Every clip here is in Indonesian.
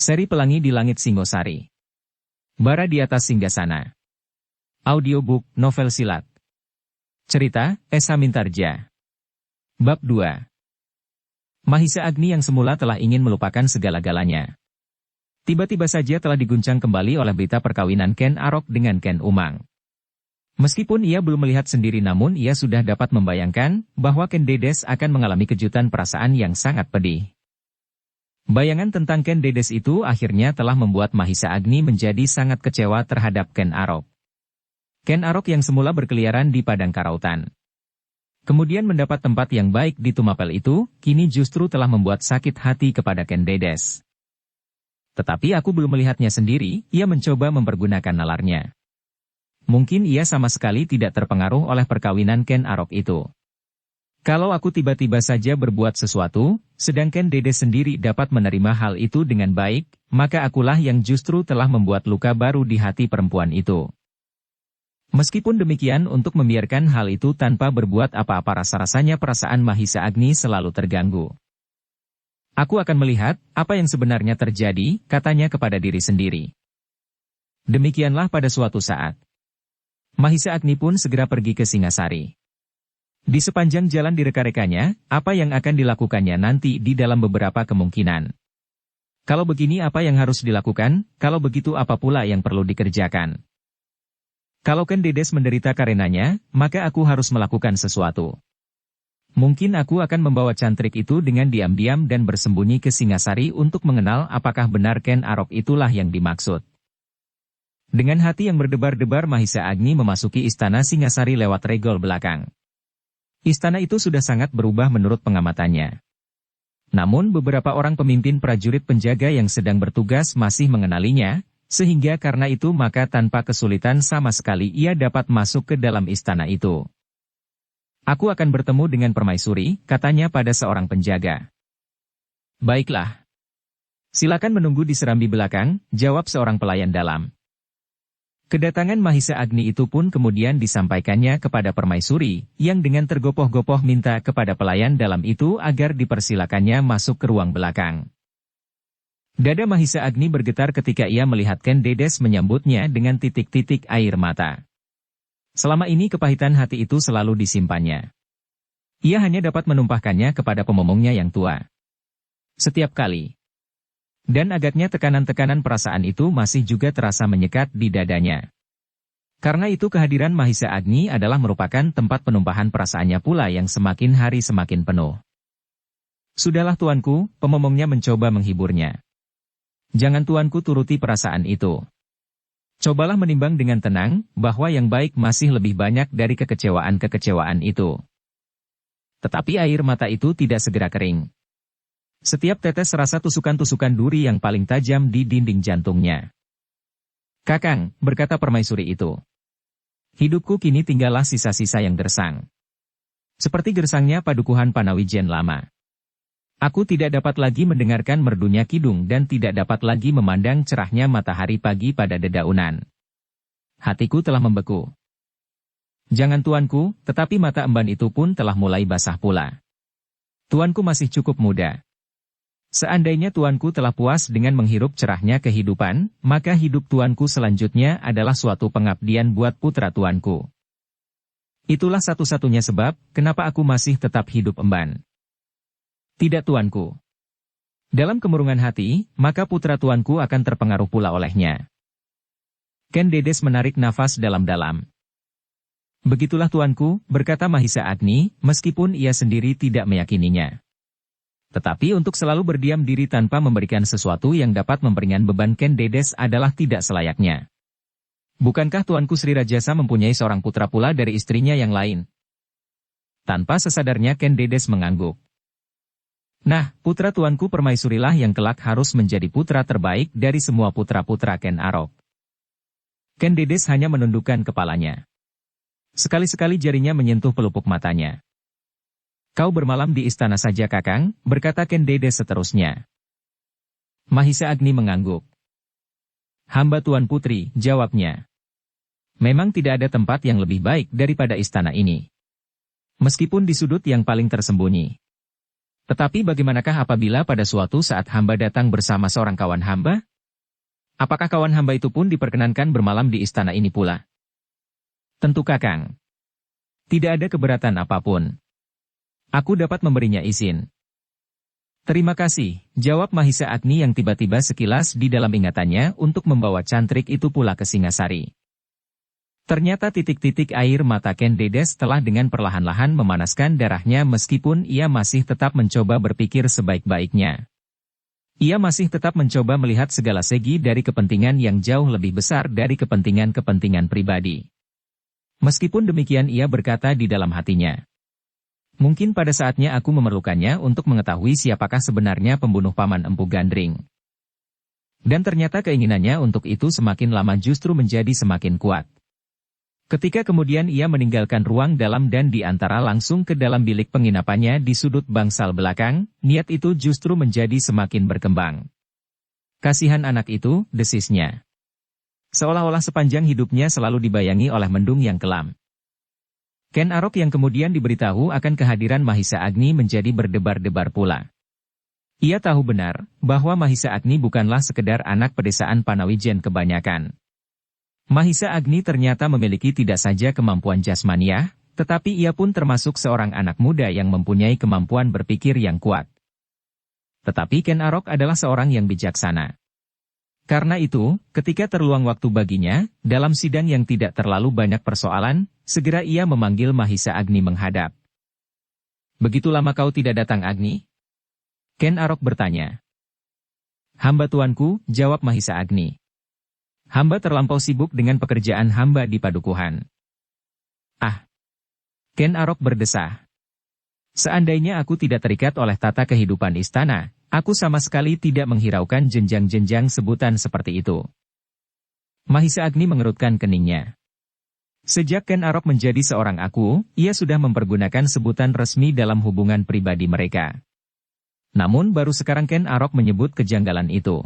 Seri Pelangi di Langit Singosari. Bara di Atas Singgasana. Audiobook, novel silat. Cerita, Esa Mintarja. Bab 2. Mahisa Agni yang semula telah ingin melupakan segala-galanya. Tiba-tiba saja telah diguncang kembali oleh berita perkawinan Ken Arok dengan Ken Umang. Meskipun ia belum melihat sendiri namun ia sudah dapat membayangkan bahwa Ken Dedes akan mengalami kejutan perasaan yang sangat pedih. Bayangan tentang Ken Dedes itu akhirnya telah membuat Mahisa Agni menjadi sangat kecewa terhadap Ken Arok. Ken Arok yang semula berkeliaran di padang karautan, kemudian mendapat tempat yang baik di Tumapel itu, kini justru telah membuat sakit hati kepada Ken Dedes. Tetapi aku belum melihatnya sendiri, ia mencoba mempergunakan nalarnya. Mungkin ia sama sekali tidak terpengaruh oleh perkawinan Ken Arok itu. Kalau aku tiba-tiba saja berbuat sesuatu, sedangkan Dedes sendiri dapat menerima hal itu dengan baik, maka akulah yang justru telah membuat luka baru di hati perempuan itu. Meskipun demikian untuk membiarkan hal itu tanpa berbuat apa-apa rasa-rasanya perasaan Mahisa Agni selalu terganggu. Aku akan melihat apa yang sebenarnya terjadi, katanya kepada diri sendiri. Demikianlah pada suatu saat. Mahisa Agni pun segera pergi ke Singasari. Di sepanjang jalan direka-rekanya, apa yang akan dilakukannya nanti di dalam beberapa kemungkinan. Kalau begini apa yang harus dilakukan, kalau begitu apa pula yang perlu dikerjakan. Kalau Ken Dedes menderita karenanya, maka aku harus melakukan sesuatu. Mungkin aku akan membawa cantrik itu dengan diam-diam dan bersembunyi ke Singasari untuk mengenal apakah benar Ken Arok itulah yang dimaksud. Dengan hati yang berdebar-debar Mahisa Agni memasuki istana Singasari lewat regol belakang. Istana itu sudah sangat berubah menurut pengamatannya. Namun beberapa orang pemimpin prajurit penjaga yang sedang bertugas masih mengenalinya, sehingga karena itu maka tanpa kesulitan sama sekali ia dapat masuk ke dalam istana itu. Aku akan bertemu dengan Permaisuri, katanya pada seorang penjaga. Baiklah. Silakan menunggu di serambi belakang, jawab seorang pelayan dalam. Kedatangan Mahisa Agni itu pun kemudian disampaikannya kepada Permaisuri, yang dengan tergopoh-gopoh minta kepada pelayan dalam itu agar dipersilakannya masuk ke ruang belakang. Dada Mahisa Agni bergetar ketika ia melihat Ken Dedes menyambutnya dengan titik-titik air mata. Selama ini kepahitan hati itu selalu disimpannya. Ia hanya dapat menumpahkannya kepada pemomongnya yang tua. Setiap kali. Dan agaknya tekanan-tekanan perasaan itu masih juga terasa menyekat di dadanya. Karena itu kehadiran Mahisa Agni adalah merupakan tempat penumpahan perasaannya pula yang semakin hari semakin penuh. Sudahlah tuanku, pemomongnya mencoba menghiburnya. Jangan tuanku turuti perasaan itu. Cobalah menimbang dengan tenang, bahwa yang baik masih lebih banyak dari kekecewaan-kekecewaan itu. Tetapi air mata itu tidak segera kering. Setiap tetes rasa tusukan-tusukan duri yang paling tajam di dinding jantungnya. Kakang, berkata Permaisuri itu. Hidupku kini tinggallah sisa-sisa yang gersang. Seperti gersangnya padukuhan Panawijen lama. Aku tidak dapat lagi mendengarkan merdunya kidung dan tidak dapat lagi memandang cerahnya matahari pagi pada dedaunan. Hatiku telah membeku. Jangan tuanku, tetapi mata emban itu pun telah mulai basah pula. Tuanku masih cukup muda. Seandainya tuanku telah puas dengan menghirup cerahnya kehidupan, maka hidup tuanku selanjutnya adalah suatu pengabdian buat putra tuanku. Itulah satu-satunya sebab, kenapa aku masih tetap hidup emban. Tidak tuanku. Dalam kemurungan hati, maka putra tuanku akan terpengaruh pula olehnya. Ken Dedes menarik nafas dalam-dalam. Begitulah tuanku, berkata Mahisa Agni, meskipun ia sendiri tidak meyakininya. Tetapi untuk selalu berdiam diri tanpa memberikan sesuatu yang dapat memperingan beban Ken Dedes adalah tidak selayaknya. Bukankah tuanku Sri Rajasa mempunyai seorang putra pula dari istrinya yang lain? Tanpa sesadarnya Ken Dedes mengangguk. Nah, putra tuanku Permaisurilah yang kelak harus menjadi putra terbaik dari semua putra-putra Ken Arok. Ken Dedes hanya menundukkan kepalanya. Sekali-sekali jarinya menyentuh pelupuk matanya. Kau bermalam di istana saja kakang, berkata Ken Dedes seterusnya. Mahisa Agni mengangguk. Hamba Tuan Putri, jawabnya. Memang tidak ada tempat yang lebih baik daripada istana ini. Meskipun di sudut yang paling tersembunyi. Tetapi bagaimanakah apabila pada suatu saat hamba datang bersama seorang kawan hamba? Apakah kawan hamba itu pun diperkenankan bermalam di istana ini pula? Tentu Kakang. Tidak ada keberatan apapun. Aku dapat memberinya izin. Terima kasih, jawab Mahisa Agni yang tiba-tiba sekilas di dalam ingatannya untuk membawa cantrik itu pula ke Singasari. Ternyata titik-titik air mata Ken Dedes telah dengan perlahan-lahan memanaskan darahnya meskipun ia masih tetap mencoba berpikir sebaik-baiknya. Ia masih tetap mencoba melihat segala segi dari kepentingan yang jauh lebih besar dari kepentingan-kepentingan pribadi. Meskipun demikian ia berkata di dalam hatinya. Mungkin pada saatnya aku memerlukannya untuk mengetahui siapakah sebenarnya pembunuh Paman Empu Gandring. Dan ternyata keinginannya untuk itu semakin lama justru menjadi semakin kuat. Ketika kemudian ia meninggalkan ruang dalam dan di antara langsung ke dalam bilik penginapannya di sudut bangsal belakang, niat itu justru menjadi semakin berkembang. Kasihan anak itu, desisnya. Seolah-olah sepanjang hidupnya selalu dibayangi oleh mendung yang kelam. Ken Arok yang kemudian diberitahu akan kehadiran Mahisa Agni menjadi berdebar-debar pula. Ia tahu benar bahwa Mahisa Agni bukanlah sekedar anak pedesaan Panawijen kebanyakan. Mahisa Agni ternyata memiliki tidak saja kemampuan jasmaniah, tetapi ia pun termasuk seorang anak muda yang mempunyai kemampuan berpikir yang kuat. Tetapi Ken Arok adalah seorang yang bijaksana. Karena itu, ketika terluang waktu baginya, dalam sidang yang tidak terlalu banyak persoalan, segera ia memanggil Mahisa Agni menghadap. Begitu lama kau tidak datang Agni? Ken Arok bertanya. Hamba tuanku, jawab Mahisa Agni. Hamba terlampau sibuk dengan pekerjaan hamba di padukuhan. Ah! Ken Arok berdesah. Seandainya aku tidak terikat oleh tata kehidupan istana, aku sama sekali tidak menghiraukan jenjang-jenjang sebutan seperti itu. Mahisa Agni mengerutkan keningnya. Sejak Ken Arok menjadi seorang aku, ia sudah mempergunakan sebutan resmi dalam hubungan pribadi mereka. Namun baru sekarang Ken Arok menyebut kejanggalan itu.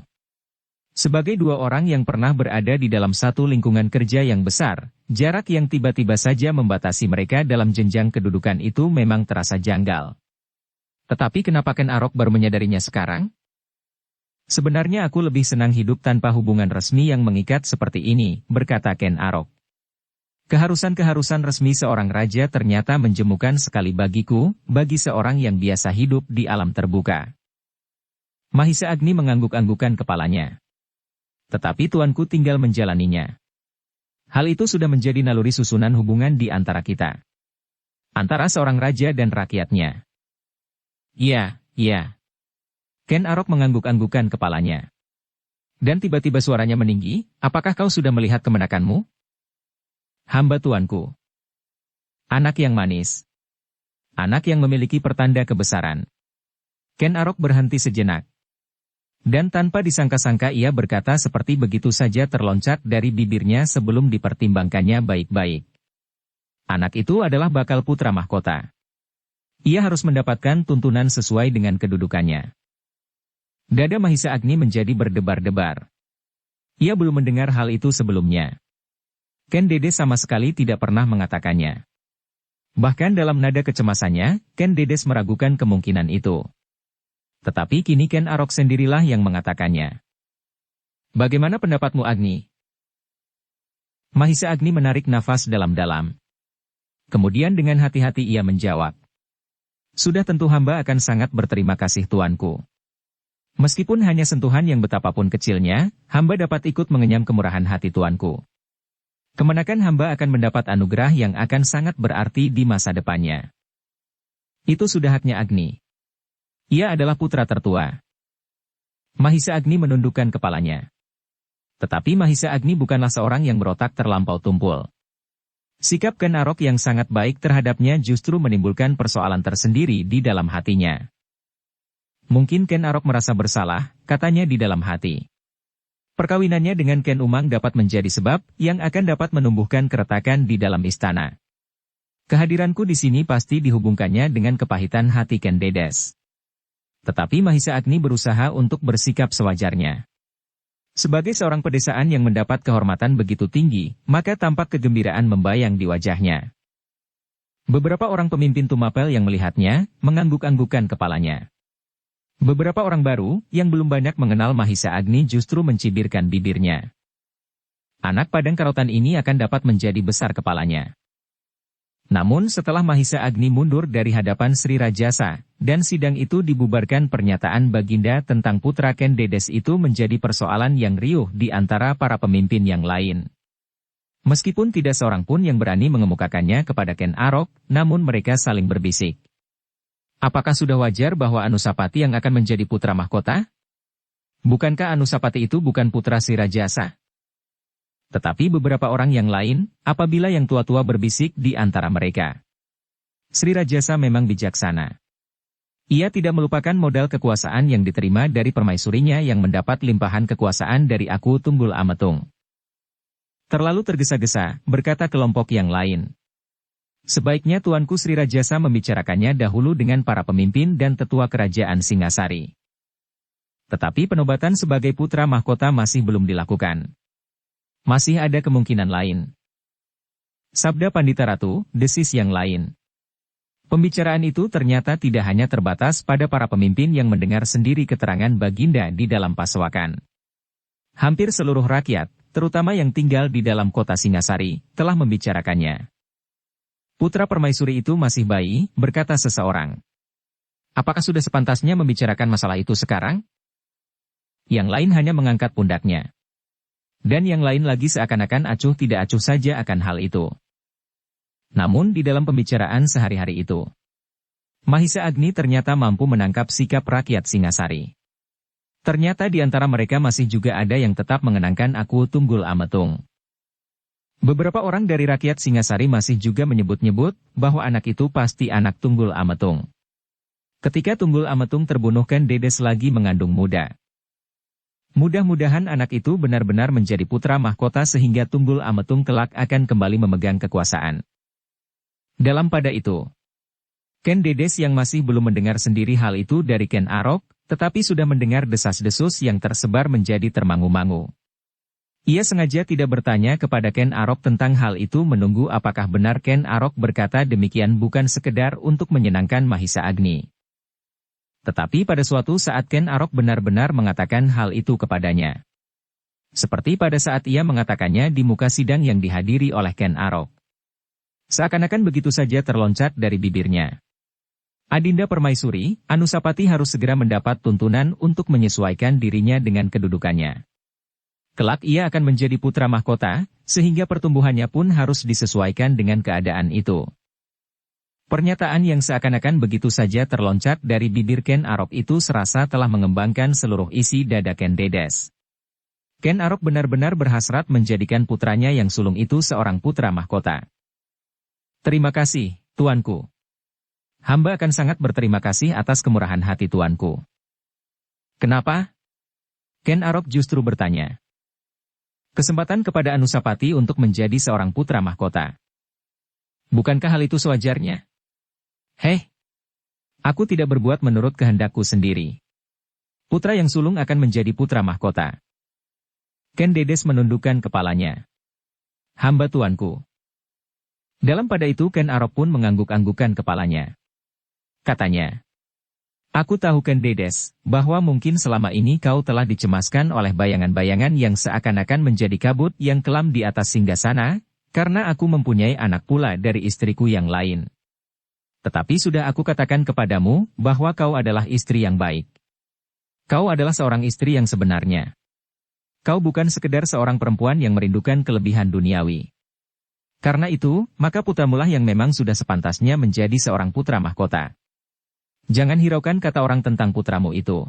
Sebagai dua orang yang pernah berada di dalam satu lingkungan kerja yang besar, jarak yang tiba-tiba saja membatasi mereka dalam jenjang kedudukan itu memang terasa janggal. Tetapi kenapa Ken Arok baru menyadarinya sekarang? Sebenarnya aku lebih senang hidup tanpa hubungan resmi yang mengikat seperti ini, berkata Ken Arok. Keharusan-keharusan resmi seorang raja ternyata menjemukan sekali bagiku, bagi seorang yang biasa hidup di alam terbuka. Mahisa Agni mengangguk-anggukan kepalanya. Tetapi tuanku tinggal menjalaninya. Hal itu sudah menjadi naluri susunan hubungan di antara kita. Antara seorang raja dan rakyatnya. Iya, iya. Ken Arok mengangguk-anggukan kepalanya. Dan tiba-tiba suaranya meninggi, apakah kau sudah melihat kemenakanmu? Hamba tuanku. Anak yang manis. Anak yang memiliki pertanda kebesaran. Ken Arok berhenti sejenak. Dan tanpa disangka-sangka ia berkata seperti begitu saja terloncat dari bibirnya sebelum dipertimbangkannya baik-baik. Anak itu adalah bakal putra mahkota. Ia harus mendapatkan tuntunan sesuai dengan kedudukannya. Dada Mahisa Agni menjadi berdebar-debar. Ia belum mendengar hal itu sebelumnya. Ken Dedes sama sekali tidak pernah mengatakannya. Bahkan dalam nada kecemasannya, Ken Dedes meragukan kemungkinan itu. Tetapi kini Ken Arok sendirilah yang mengatakannya. Bagaimana pendapatmu Agni? Mahisa Agni menarik nafas dalam-dalam. Kemudian dengan hati-hati ia menjawab. Sudah tentu hamba akan sangat berterima kasih tuanku. Meskipun hanya sentuhan yang betapapun kecilnya, hamba dapat ikut mengenyam kemurahan hati tuanku. Kemenakan hamba akan mendapat anugerah yang akan sangat berarti di masa depannya. Itu sudah haknya Agni. Ia adalah putra tertua. Mahisa Agni menundukkan kepalanya. Tetapi Mahisa Agni bukanlah seorang yang berotak terlampau tumpul. Sikap Ken Arok yang sangat baik terhadapnya justru menimbulkan persoalan tersendiri di dalam hatinya. Mungkin Ken Arok merasa bersalah, katanya di dalam hati. Perkawinannya dengan Ken Umang dapat menjadi sebab yang akan dapat menumbuhkan keretakan di dalam istana. Kehadiranku di sini pasti dihubungkannya dengan kepahitan hati Ken Dedes. Tetapi Mahisa Agni berusaha untuk bersikap sewajarnya. Sebagai seorang pedesaan yang mendapat kehormatan begitu tinggi, maka tampak kegembiraan membayang di wajahnya. Beberapa orang pemimpin Tumapel yang melihatnya, mengangguk-anggukan kepalanya. Beberapa orang baru, yang belum banyak mengenal Mahisa Agni justru mencibirkan bibirnya. Anak padang karotan ini akan dapat menjadi besar kepalanya. Namun setelah Mahisa Agni mundur dari hadapan Sri Rajasa, dan sidang itu dibubarkan, pernyataan Baginda tentang putra Ken Dedes itu menjadi persoalan yang riuh di antara para pemimpin yang lain. Meskipun tidak seorang pun yang berani mengemukakannya kepada Ken Arok, namun mereka saling berbisik. Apakah sudah wajar bahwa Anusapati yang akan menjadi putra mahkota? Bukankah Anusapati itu bukan putra Sri Rajasa? Tetapi beberapa orang yang lain, apabila yang tua-tua berbisik di antara mereka. Sri Rajasa memang bijaksana. Ia tidak melupakan modal kekuasaan yang diterima dari permaisurinya yang mendapat limpahan kekuasaan dari Aku Tunggul Ametung. Terlalu tergesa-gesa, berkata kelompok yang lain. Sebaiknya Tuanku Sri Rajasa membicarakannya dahulu dengan para pemimpin dan tetua kerajaan Singasari. Tetapi penobatan sebagai putra mahkota masih belum dilakukan. Masih ada kemungkinan lain. Sabda Pandita Ratu, desis yang lain. Pembicaraan itu ternyata tidak hanya terbatas pada para pemimpin yang mendengar sendiri keterangan Baginda di dalam pasewakan. Hampir seluruh rakyat, terutama yang tinggal di dalam kota Singasari, telah membicarakannya. Putra permaisuri itu masih bayi, berkata seseorang. Apakah sudah sepantasnya membicarakan masalah itu sekarang? Yang lain hanya mengangkat pundaknya. Dan yang lain lagi seakan-akan acuh tidak acuh saja akan hal itu. Namun di dalam pembicaraan sehari-hari itu, Mahisa Agni ternyata mampu menangkap sikap rakyat Singasari. Ternyata di antara mereka masih juga ada yang tetap mengenangkan Aku Tunggul Ametung. Beberapa orang dari rakyat Singasari masih juga menyebut-nyebut bahwa anak itu pasti anak Tunggul Ametung. Ketika Tunggul Ametung terbunuh, Ken Dedes lagi mengandung muda. Mudah-mudahan anak itu benar-benar menjadi putra mahkota sehingga Tunggul Ametung kelak akan kembali memegang kekuasaan. Dalam pada itu, Ken Dedes yang masih belum mendengar sendiri hal itu dari Ken Arok, tetapi sudah mendengar desas-desus yang tersebar menjadi termangu-mangu. Ia sengaja tidak bertanya kepada Ken Arok tentang hal itu, menunggu apakah benar Ken Arok berkata demikian bukan sekedar untuk menyenangkan Mahisa Agni. Tetapi pada suatu saat Ken Arok benar-benar mengatakan hal itu kepadanya. Seperti pada saat ia mengatakannya di muka sidang yang dihadiri oleh Ken Arok. Seakan-akan begitu saja terloncat dari bibirnya. Adinda Permaisuri, Anusapati harus segera mendapat tuntunan untuk menyesuaikan dirinya dengan kedudukannya. Kelak ia akan menjadi putra mahkota, sehingga pertumbuhannya pun harus disesuaikan dengan keadaan itu. Pernyataan yang seakan-akan begitu saja terloncat dari bibir Ken Arok itu serasa telah mengembangkan seluruh isi dada Ken Dedes. Ken Arok benar-benar berhasrat menjadikan putranya yang sulung itu seorang putra mahkota. Terima kasih, Tuanku. Hamba akan sangat berterima kasih atas kemurahan hati Tuanku. Kenapa? Ken Arok justru bertanya. Kesempatan kepada Anusapati untuk menjadi seorang putra mahkota. Bukankah hal itu sewajarnya? Heh, aku tidak berbuat menurut kehendakku sendiri. Putra yang sulung akan menjadi putra mahkota. Ken Dedes menundukkan kepalanya. Hamba Tuanku. Dalam pada itu Ken Arok pun mengangguk-anggukkan kepalanya. Katanya, aku tahu Ken Dedes, bahwa mungkin selama ini kau telah dicemaskan oleh bayangan-bayangan yang seakan-akan menjadi kabut yang kelam di atas singgasana, karena aku mempunyai anak pula dari istriku yang lain. Tetapi sudah aku katakan kepadamu, bahwa kau adalah istri yang baik. Kau adalah seorang istri yang sebenarnya. Kau bukan sekedar seorang perempuan yang merindukan kelebihan duniawi. Karena itu, maka putramulah yang memang sudah sepantasnya menjadi seorang putra mahkota. Jangan hiraukan kata orang tentang putramu itu.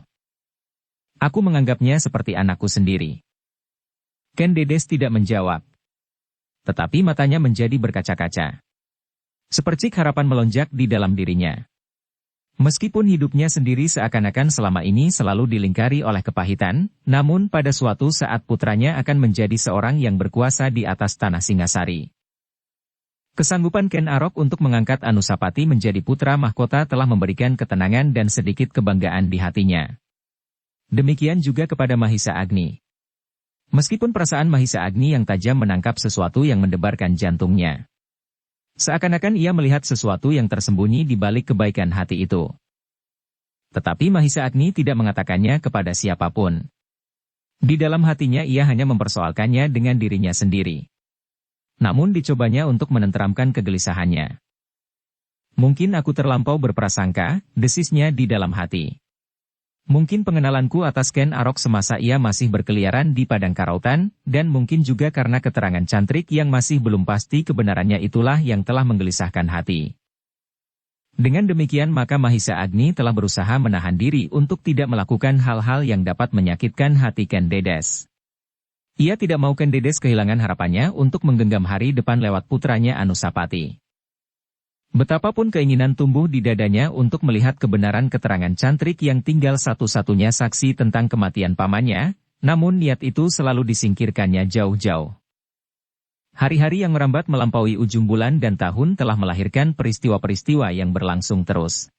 Aku menganggapnya seperti anakku sendiri. Ken Dedes tidak menjawab. Tetapi matanya menjadi berkaca-kaca. Sepercik harapan melonjak di dalam dirinya. Meskipun hidupnya sendiri seakan-akan selama ini selalu dilingkari oleh kepahitan, namun pada suatu saat putranya akan menjadi seorang yang berkuasa di atas tanah Singasari. Kesanggupan Ken Arok untuk mengangkat Anusapati menjadi putra mahkota telah memberikan ketenangan dan sedikit kebanggaan di hatinya. Demikian juga kepada Mahisa Agni. Meskipun perasaan Mahisa Agni yang tajam menangkap sesuatu yang mendebarkan jantungnya. Seakan-akan ia melihat sesuatu yang tersembunyi di balik kebaikan hati itu. Tetapi Mahisa Agni tidak mengatakannya kepada siapapun. Di dalam hatinya ia hanya mempersoalkannya dengan dirinya sendiri. Namun dicobanya untuk menenteramkan kegelisahannya. Mungkin aku terlampau berprasangka, desisnya di dalam hati. Mungkin pengenalanku atas Ken Arok semasa ia masih berkeliaran di padang karautan, dan mungkin juga karena keterangan cantrik yang masih belum pasti kebenarannya itulah yang telah menggelisahkan hati. Dengan demikian maka Mahisa Agni telah berusaha menahan diri untuk tidak melakukan hal-hal yang dapat menyakitkan hati Ken Dedes. Ia tidak mau Ken Dedes kehilangan harapannya untuk menggenggam hari depan lewat putranya Anusapati. Betapapun keinginan tumbuh di dadanya untuk melihat kebenaran keterangan cantrik yang tinggal satu-satunya saksi tentang kematian pamannya, namun niat itu selalu disingkirkannya jauh-jauh. Hari-hari yang merambat melampaui ujung bulan dan tahun telah melahirkan peristiwa-peristiwa yang berlangsung terus.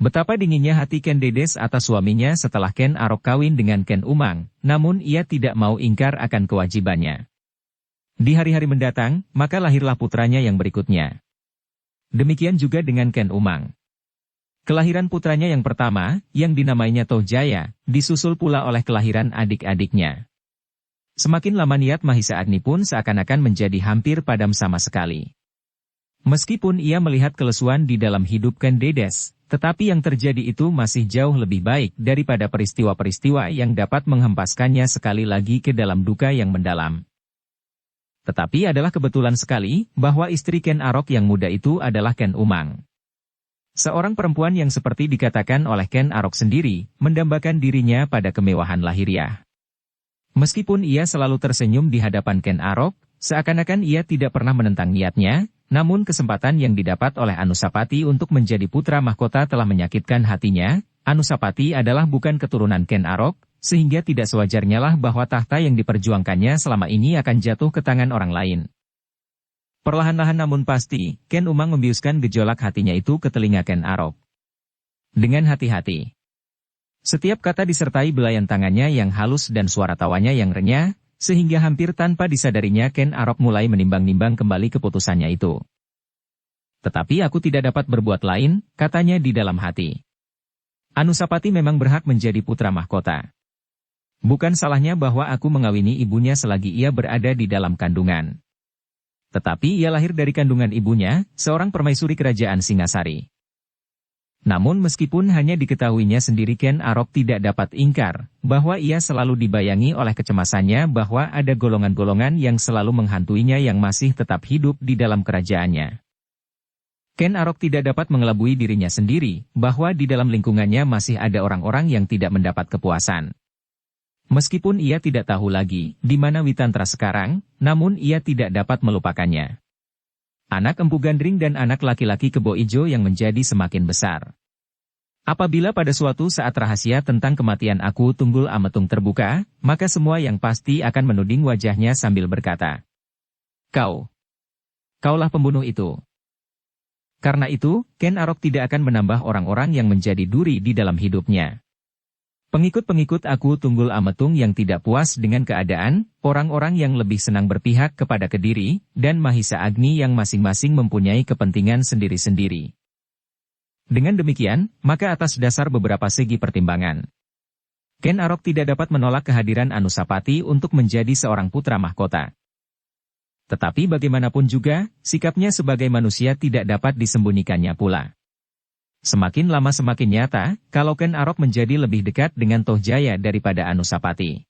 Betapa dinginnya hati Ken Dedes atas suaminya setelah Ken Arok kawin dengan Ken Umang, namun ia tidak mau ingkar akan kewajibannya. Di hari-hari mendatang, maka lahirlah putranya yang berikutnya. Demikian juga dengan Ken Umang. Kelahiran putranya yang pertama, yang dinamainya Tohjaya, disusul pula oleh kelahiran adik-adiknya. Semakin lama niat Mahisa Agni pun seakan-akan menjadi hampir padam sama sekali. Meskipun ia melihat kelesuan di dalam hidup Ken Dedes, tetapi yang terjadi itu masih jauh lebih baik daripada peristiwa-peristiwa yang dapat menghempaskannya sekali lagi ke dalam duka yang mendalam. Tetapi adalah kebetulan sekali, bahwa istri Ken Arok yang muda itu adalah Ken Umang. Seorang perempuan yang seperti dikatakan oleh Ken Arok sendiri, mendambakan dirinya pada kemewahan lahiriah. Meskipun ia selalu tersenyum di hadapan Ken Arok, seakan-akan ia tidak pernah menentang niatnya, namun kesempatan yang didapat oleh Anusapati untuk menjadi putra mahkota telah menyakitkan hatinya. Anusapati adalah bukan keturunan Ken Arok, sehingga tidak sewajarnya lah bahwa tahta yang diperjuangkannya selama ini akan jatuh ke tangan orang lain. Perlahan-lahan namun pasti, Ken Umang membiuskan gejolak hatinya itu ke telinga Ken Arok. Dengan hati-hati. Setiap kata disertai belayan tangannya yang halus dan suara tawanya yang renyah, sehingga hampir tanpa disadarinya Ken Arok mulai menimbang-nimbang kembali keputusannya itu. Tetapi aku tidak dapat berbuat lain, katanya di dalam hati. Anusapati memang berhak menjadi putra mahkota. Bukan salahnya bahwa aku mengawini ibunya selagi ia berada di dalam kandungan. Tetapi ia lahir dari kandungan ibunya, seorang permaisuri kerajaan Singasari. Namun meskipun hanya diketahuinya sendiri Ken Arok tidak dapat ingkar, bahwa ia selalu dibayangi oleh kecemasannya bahwa ada golongan-golongan yang selalu menghantuinya yang masih tetap hidup di dalam kerajaannya. Ken Arok tidak dapat mengelabui dirinya sendiri, bahwa di dalam lingkungannya masih ada orang-orang yang tidak mendapat kepuasan. Meskipun ia tidak tahu lagi di mana Witantra sekarang, namun ia tidak dapat melupakannya. Anak Empu Gandring dan anak laki-laki Kebo Ijo yang menjadi semakin besar. Apabila pada suatu saat rahasia tentang kematian Aku Tunggul Ametung terbuka, maka semua yang pasti akan menuding wajahnya sambil berkata, Kaulah pembunuh itu. Karena itu, Ken Arok tidak akan menambah orang-orang yang menjadi duri di dalam hidupnya. Pengikut-pengikut Aku Tunggul Ametung yang tidak puas dengan keadaan, orang-orang yang lebih senang berpihak kepada Kediri, dan Mahisa Agni yang masing-masing mempunyai kepentingan sendiri-sendiri. Dengan demikian, maka atas dasar beberapa segi pertimbangan, Ken Arok tidak dapat menolak kehadiran Anusapati untuk menjadi seorang putra mahkota. Tetapi bagaimanapun juga, sikapnya sebagai manusia tidak dapat disembunyikannya pula. Semakin lama semakin nyata, kalau Ken Arok menjadi lebih dekat dengan Tohjaya daripada Anusapati.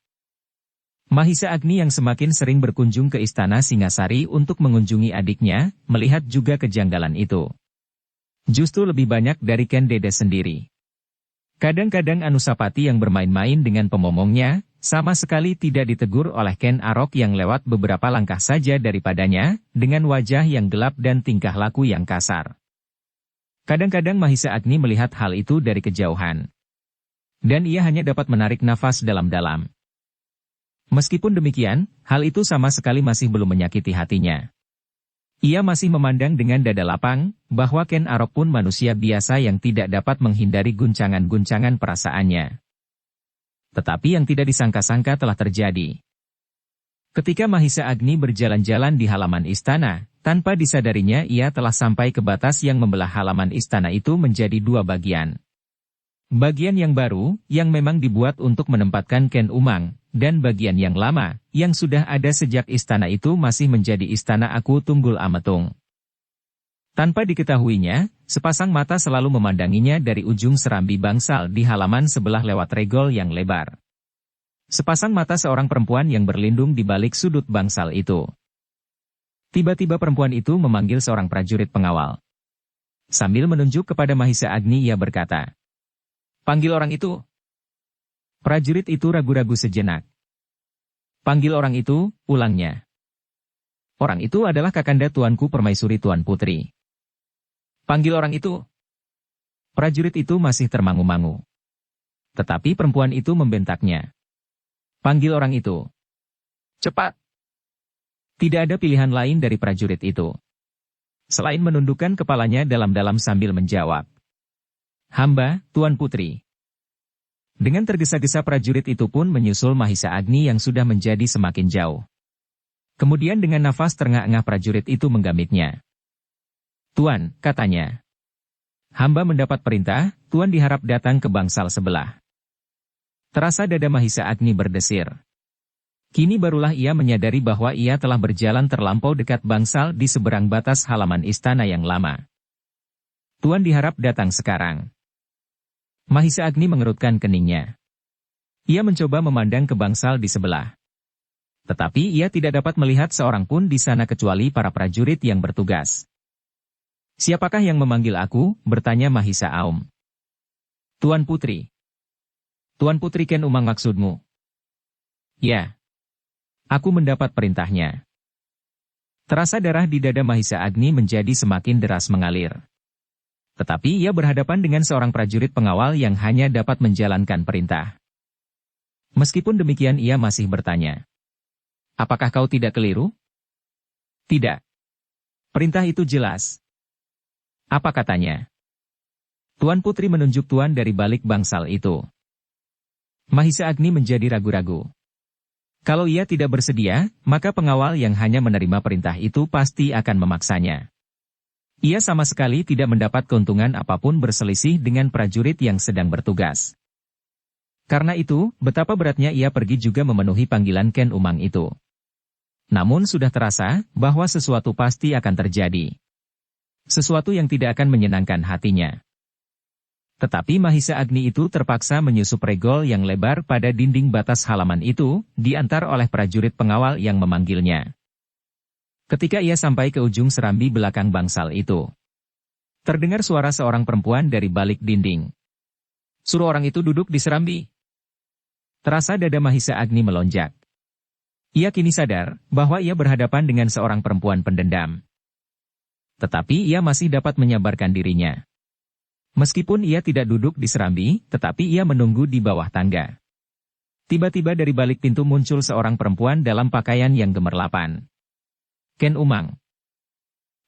Mahisa Agni yang semakin sering berkunjung ke istana Singasari untuk mengunjungi adiknya, melihat juga kejanggalan itu. Justru lebih banyak dari Ken Dedes sendiri. Kadang-kadang Anusapati yang bermain-main dengan pemomongnya, sama sekali tidak ditegur oleh Ken Arok yang lewat beberapa langkah saja daripadanya, dengan wajah yang gelap dan tingkah laku yang kasar. Kadang-kadang Mahisa Agni melihat hal itu dari kejauhan. Dan ia hanya dapat menarik nafas dalam-dalam. Meskipun demikian, hal itu sama sekali masih belum menyakiti hatinya. Ia masih memandang dengan dada lapang, bahwa Ken Arok pun manusia biasa yang tidak dapat menghindari guncangan-guncangan perasaannya. Tetapi yang tidak disangka-sangka telah terjadi. Ketika Mahisa Agni berjalan-jalan di halaman istana, tanpa disadarinya ia telah sampai ke batas yang membelah halaman istana itu menjadi dua bagian. Bagian yang baru, yang memang dibuat untuk menempatkan Ken Umang, dan bagian yang lama, yang sudah ada sejak istana itu masih menjadi istana Aku Tunggul Ametung. Tanpa diketahuinya, sepasang mata selalu memandanginya dari ujung serambi bangsal di halaman sebelah lewat regol yang lebar. Sepasang mata seorang perempuan yang berlindung di balik sudut bangsal itu. Tiba-tiba perempuan itu memanggil seorang prajurit pengawal. Sambil menunjuk kepada Mahisa Agni ia berkata, "Panggil orang itu." Prajurit itu ragu-ragu sejenak. "Panggil orang itu," ulangnya. "Orang itu adalah Kakanda Tuanku Permaisuri Tuan Putri." "Panggil orang itu." Prajurit itu masih termangu-mangu. Tetapi perempuan itu membentaknya. "Panggil orang itu. Cepat." Tidak ada pilihan lain dari prajurit itu. Selain menundukkan kepalanya dalam-dalam sambil menjawab, "Hamba, Tuan Putri." Dengan tergesa-gesa prajurit itu pun menyusul Mahisa Agni yang sudah menjadi semakin jauh. Kemudian dengan nafas terengah-engah prajurit itu menggamitnya. "Tuan," katanya. "Hamba mendapat perintah, Tuan diharap datang ke bangsal sebelah." Terasa dada Mahisa Agni berdesir. Kini barulah ia menyadari bahwa ia telah berjalan terlampau dekat bangsal di seberang batas halaman istana yang lama. "Tuan diharap datang sekarang." Mahisa Agni mengerutkan keningnya. Ia mencoba memandang ke bangsal di sebelah. Tetapi ia tidak dapat melihat seorang pun di sana kecuali para prajurit yang bertugas. "Siapakah yang memanggil aku?" bertanya Mahisa Aum. "Tuan Putri." "Tuan Putri Ken Umang maksudmu?" "Ya. Aku mendapat perintahnya." Terasa darah di dada Mahisa Agni menjadi semakin deras mengalir. Tetapi ia berhadapan dengan seorang prajurit pengawal yang hanya dapat menjalankan perintah. Meskipun demikian ia masih bertanya, "Apakah kau tidak keliru?" "Tidak. Perintah itu jelas." "Apa katanya?" Tuan Putri menunjuk tuan dari balik bangsal itu. Mahisa Agni menjadi ragu-ragu. Kalau ia tidak bersedia, maka pengawal yang hanya menerima perintah itu pasti akan memaksanya. Ia sama sekali tidak mendapat keuntungan apapun berselisih dengan prajurit yang sedang bertugas. Karena itu, betapa beratnya ia pergi juga memenuhi panggilan Ken Umang itu. Namun sudah terasa bahwa sesuatu pasti akan terjadi. Sesuatu yang tidak akan menyenangkan hatinya. Tetapi Mahisa Agni itu terpaksa menyusup regol yang lebar pada dinding batas halaman itu, diantar oleh prajurit pengawal yang memanggilnya. Ketika ia sampai ke ujung serambi belakang bangsal itu, terdengar suara seorang perempuan dari balik dinding. "Suruh orang itu duduk di serambi." Terasa dada Mahisa Agni melonjak. Ia kini sadar bahwa ia berhadapan dengan seorang perempuan pendendam. Tetapi ia masih dapat menyabarkan dirinya. Meskipun ia tidak duduk di serambi, tetapi ia menunggu di bawah tangga. Tiba-tiba dari balik pintu muncul seorang perempuan dalam pakaian yang gemerlapan. "Ken Umang."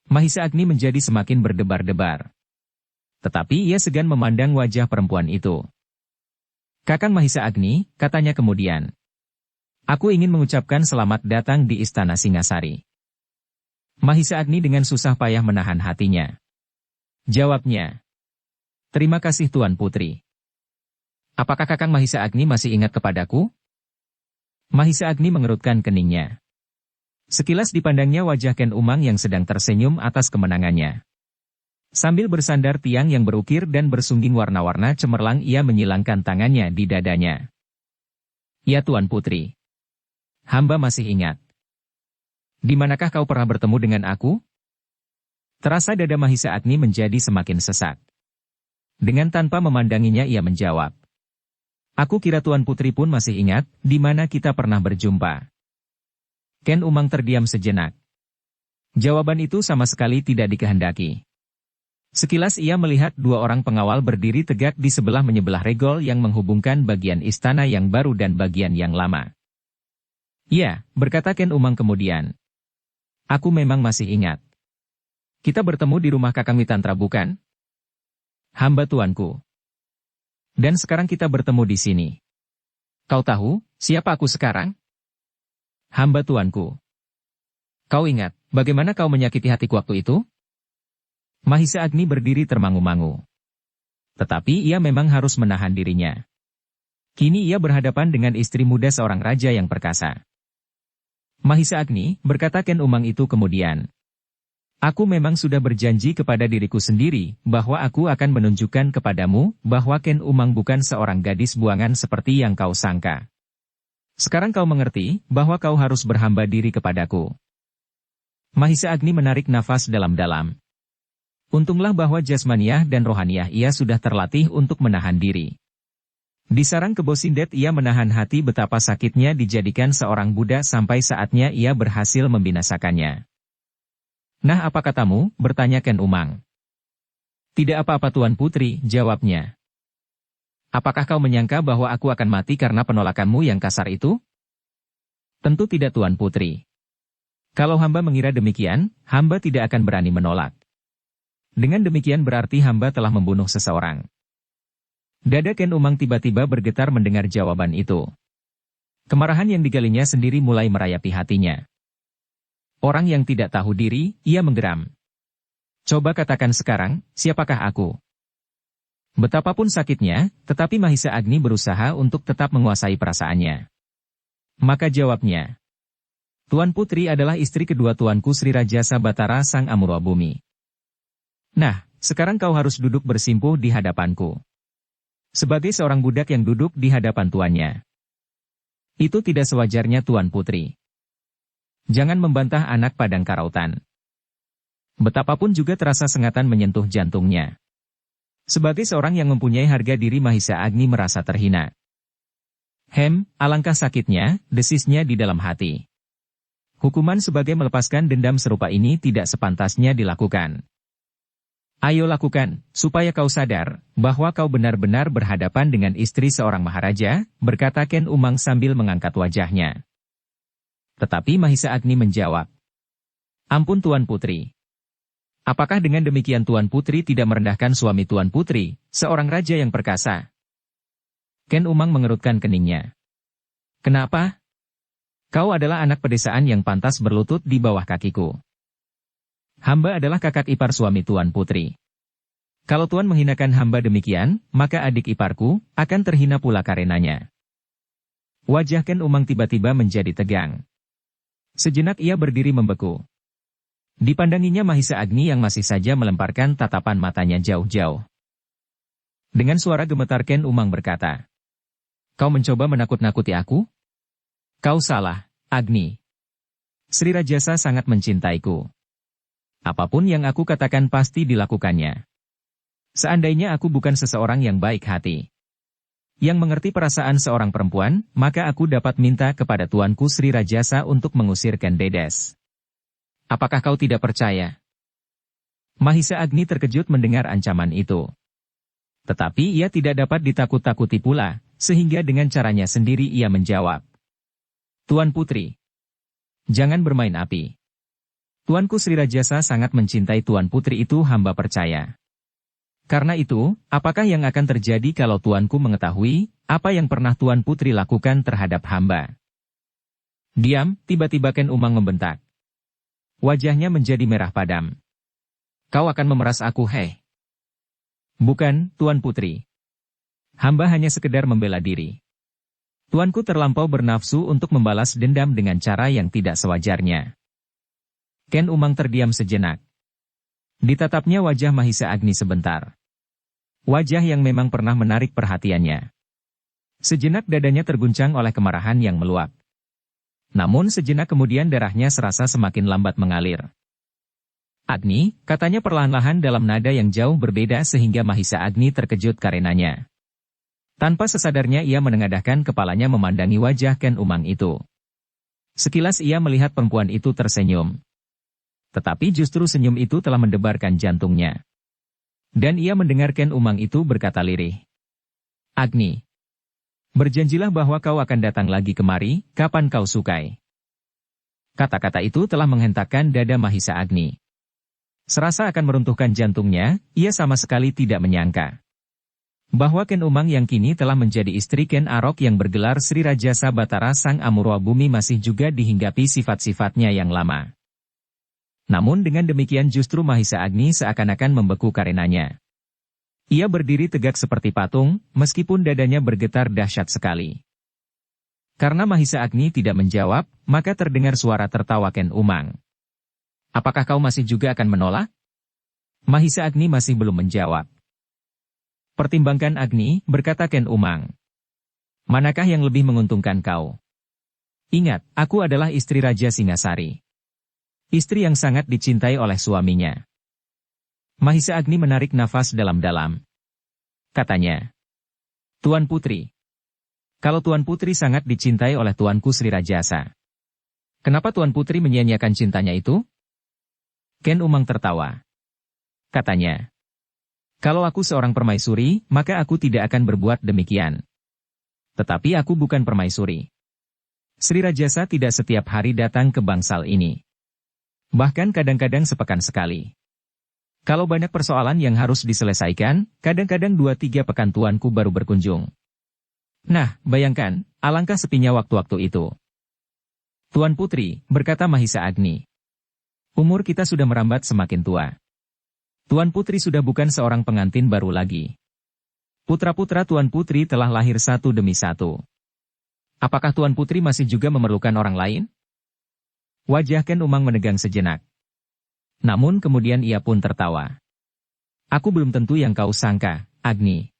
Mahisa Agni menjadi semakin berdebar-debar. Tetapi ia segan memandang wajah perempuan itu. "Kakang Mahisa Agni," katanya kemudian. "Aku ingin mengucapkan selamat datang di Istana Singasari." Mahisa Agni dengan susah payah menahan hatinya. Jawabnya, "Terima kasih Tuan Putri." "Apakah Kakang Mahisa Agni masih ingat kepadaku?" Mahisa Agni mengerutkan keningnya. Sekilas dipandangnya wajah Ken Umang yang sedang tersenyum atas kemenangannya. Sambil bersandar tiang yang berukir dan bersungging warna-warna cemerlang ia menyilangkan tangannya di dadanya. "Ya Tuan Putri. Hamba masih ingat." "Di manakah kau pernah bertemu dengan aku?" Terasa dada Mahisa Agni menjadi semakin sesak. Dengan tanpa memandanginya ia menjawab, "Aku kira Tuan Putri pun masih ingat, di mana kita pernah berjumpa." Ken Umang terdiam sejenak. Jawaban itu sama sekali tidak dikehendaki. Sekilas ia melihat dua orang pengawal berdiri tegak di sebelah-menyebelah regol yang menghubungkan bagian istana yang baru dan bagian yang lama. "Ya," berkata Ken Umang kemudian. "Aku memang masih ingat. Kita bertemu di rumah Kakang Witantra bukan?" "Hamba tuanku. Dan sekarang kita bertemu di sini. Kau tahu, siapa aku sekarang?" "Hamba tuanku." Kau ingat, bagaimana kau menyakiti hatiku waktu itu? Mahisa Agni berdiri termangu-mangu. Tetapi ia memang harus menahan dirinya. Kini ia berhadapan dengan istri muda seorang raja yang perkasa. Mahisa Agni, berkata Ken Umang itu kemudian. Aku memang sudah berjanji kepada diriku sendiri, bahwa aku akan menunjukkan kepadamu, bahwa Ken Umang bukan seorang gadis buangan seperti yang kau sangka. Sekarang kau mengerti, bahwa kau harus berhamba diri kepadaku. Mahisa Agni menarik nafas dalam-dalam. Untunglah bahwa jasmaniah dan rohaniah ia sudah terlatih untuk menahan diri. Di sarang kebo Sindet ia menahan hati betapa sakitnya dijadikan seorang budak sampai saatnya ia berhasil membinasakannya. Nah apa katamu, bertanya Ken Umang. Tidak apa-apa Tuan Putri, jawabnya. Apakah kau menyangka bahwa aku akan mati karena penolakanmu yang kasar itu? Tentu tidak Tuan Putri. Kalau hamba mengira demikian, hamba tidak akan berani menolak. Dengan demikian berarti hamba telah membunuh seseorang. Dada Ken Umang tiba-tiba bergetar mendengar jawaban itu. Kemarahan yang digalinya sendiri mulai merayapi hatinya. Orang yang tidak tahu diri, ia menggeram. Coba katakan sekarang, siapakah aku? Betapapun sakitnya, tetapi Mahisa Agni berusaha untuk tetap menguasai perasaannya. Maka jawabnya. Tuan Putri adalah istri kedua Tuanku Sri Raja Sabatara Sang Amurwa Bumi. Nah, sekarang kau harus duduk bersimpuh di hadapanku. Sebagai seorang budak yang duduk di hadapan tuannya. Itu tidak sewajarnya Tuan Putri. Jangan membantah anak padang karautan. Betapapun juga terasa sengatan menyentuh jantungnya. Sebagai seorang yang mempunyai harga diri Mahisa Agni merasa terhina. Alangkah sakitnya, desisnya di dalam hati. Hukuman sebagai melepaskan dendam serupa ini tidak sepantasnya dilakukan. Ayo lakukan, supaya kau sadar, bahwa kau benar-benar berhadapan dengan istri seorang maharaja, berkata Ken Umang sambil mengangkat wajahnya. Tetapi Mahisa Agni menjawab. Ampun Tuan Putri. Apakah dengan demikian Tuan Putri tidak merendahkan suami Tuan Putri, seorang raja yang perkasa? Ken Umang mengerutkan keningnya. Kenapa? Kau adalah anak pedesaan yang pantas berlutut di bawah kakiku. Hamba adalah kakak ipar suami Tuan Putri. Kalau Tuan menghinakan hamba demikian, maka adik iparku akan terhina pula karenanya. Wajah Ken Umang tiba-tiba menjadi tegang. Sejenak ia berdiri membeku. Dipandanginya Mahisa Agni yang masih saja melemparkan tatapan matanya jauh-jauh. Dengan suara gemetar Ken Umang berkata, Kau mencoba menakut-nakuti aku? Kau salah, Agni. Sri Rajasa sangat mencintaiku. Apapun yang aku katakan pasti dilakukannya. Seandainya aku bukan seseorang yang baik hati, yang mengerti perasaan seorang perempuan, maka aku dapat minta kepada Tuanku Sri Rajasa untuk mengusirkan Dedes. Apakah kau tidak percaya? Mahisa Agni terkejut mendengar ancaman itu. Tetapi ia tidak dapat ditakut-takuti pula, sehingga dengan caranya sendiri ia menjawab. Tuan Putri, jangan bermain api. Tuanku Sri Rajasa sangat mencintai Tuan Putri itu hamba percaya. Karena itu, apakah yang akan terjadi kalau Tuanku mengetahui apa yang pernah Tuan Putri lakukan terhadap hamba? Diam, tiba-tiba Ken Umang membentak. Wajahnya menjadi merah padam. Kau akan memeras aku, hei? Bukan, Tuan Putri. Hamba hanya sekedar membela diri. Tuanku terlampau bernafsu untuk membalas dendam dengan cara yang tidak sewajarnya. Ken Umang terdiam sejenak. Ditatapnya wajah Mahisa Agni sebentar. Wajah yang memang pernah menarik perhatiannya. Sejenak dadanya terguncang oleh kemarahan yang meluap. Namun sejenak kemudian darahnya serasa semakin lambat mengalir. Agni, katanya perlahan-lahan dalam nada yang jauh berbeda sehingga Mahisa Agni terkejut karenanya. Tanpa sesadarnya ia menengadahkan kepalanya memandangi wajah Ken Umang itu. Sekilas ia melihat perempuan itu tersenyum. Tetapi justru senyum itu telah mendebarkan jantungnya. Dan ia mendengar Ken Umang itu berkata lirih. Agni, berjanjilah bahwa kau akan datang lagi kemari, kapan kau sukai. Kata-kata itu telah menghentakkan dada Mahisa Agni. Serasa akan meruntuhkan jantungnya, ia sama sekali tidak menyangka bahwa Ken Umang yang kini telah menjadi istri Ken Arok yang bergelar Sri Raja Sabatara Sang Amurwa Bumi masih juga dihinggapi sifat-sifatnya yang lama. Namun dengan demikian justru Mahisa Agni seakan-akan membeku karenanya. Ia berdiri tegak seperti patung, meskipun dadanya bergetar dahsyat sekali. Karena Mahisa Agni tidak menjawab, maka terdengar suara tertawa Ken Umang. Apakah kau masih juga akan menolak? Mahisa Agni masih belum menjawab. Pertimbangkan Agni, berkata Ken Umang. Manakah yang lebih menguntungkan kau? Ingat, aku adalah istri Raja Singasari. Istri yang sangat dicintai oleh suaminya. Mahisa Agni menarik nafas dalam-dalam. Katanya, Tuan Putri. Kalau Tuan Putri sangat dicintai oleh Tuanku Sri Rajasa, kenapa Tuan Putri menyia-nyiakan cintanya itu? Ken Umang tertawa. Katanya, kalau aku seorang permaisuri, maka aku tidak akan berbuat demikian. Tetapi aku bukan permaisuri. Sri Rajasa tidak setiap hari datang ke bangsal ini. Bahkan kadang-kadang sepekan sekali. Kalau banyak persoalan yang harus diselesaikan, kadang-kadang 2-3 pekan tuanku baru berkunjung. Nah, bayangkan, alangkah sepinya waktu-waktu itu. Tuan Putri, berkata Mahisa Agni. Umur kita sudah merambat semakin tua. Tuan Putri sudah bukan seorang pengantin baru lagi. Putra-putra Tuan Putri telah lahir satu demi satu. Apakah Tuan Putri masih juga memerlukan orang lain? Wajah Ken Umang menegang sejenak. Namun kemudian ia pun tertawa. Aku belum tentu yang kau sangka, Agni.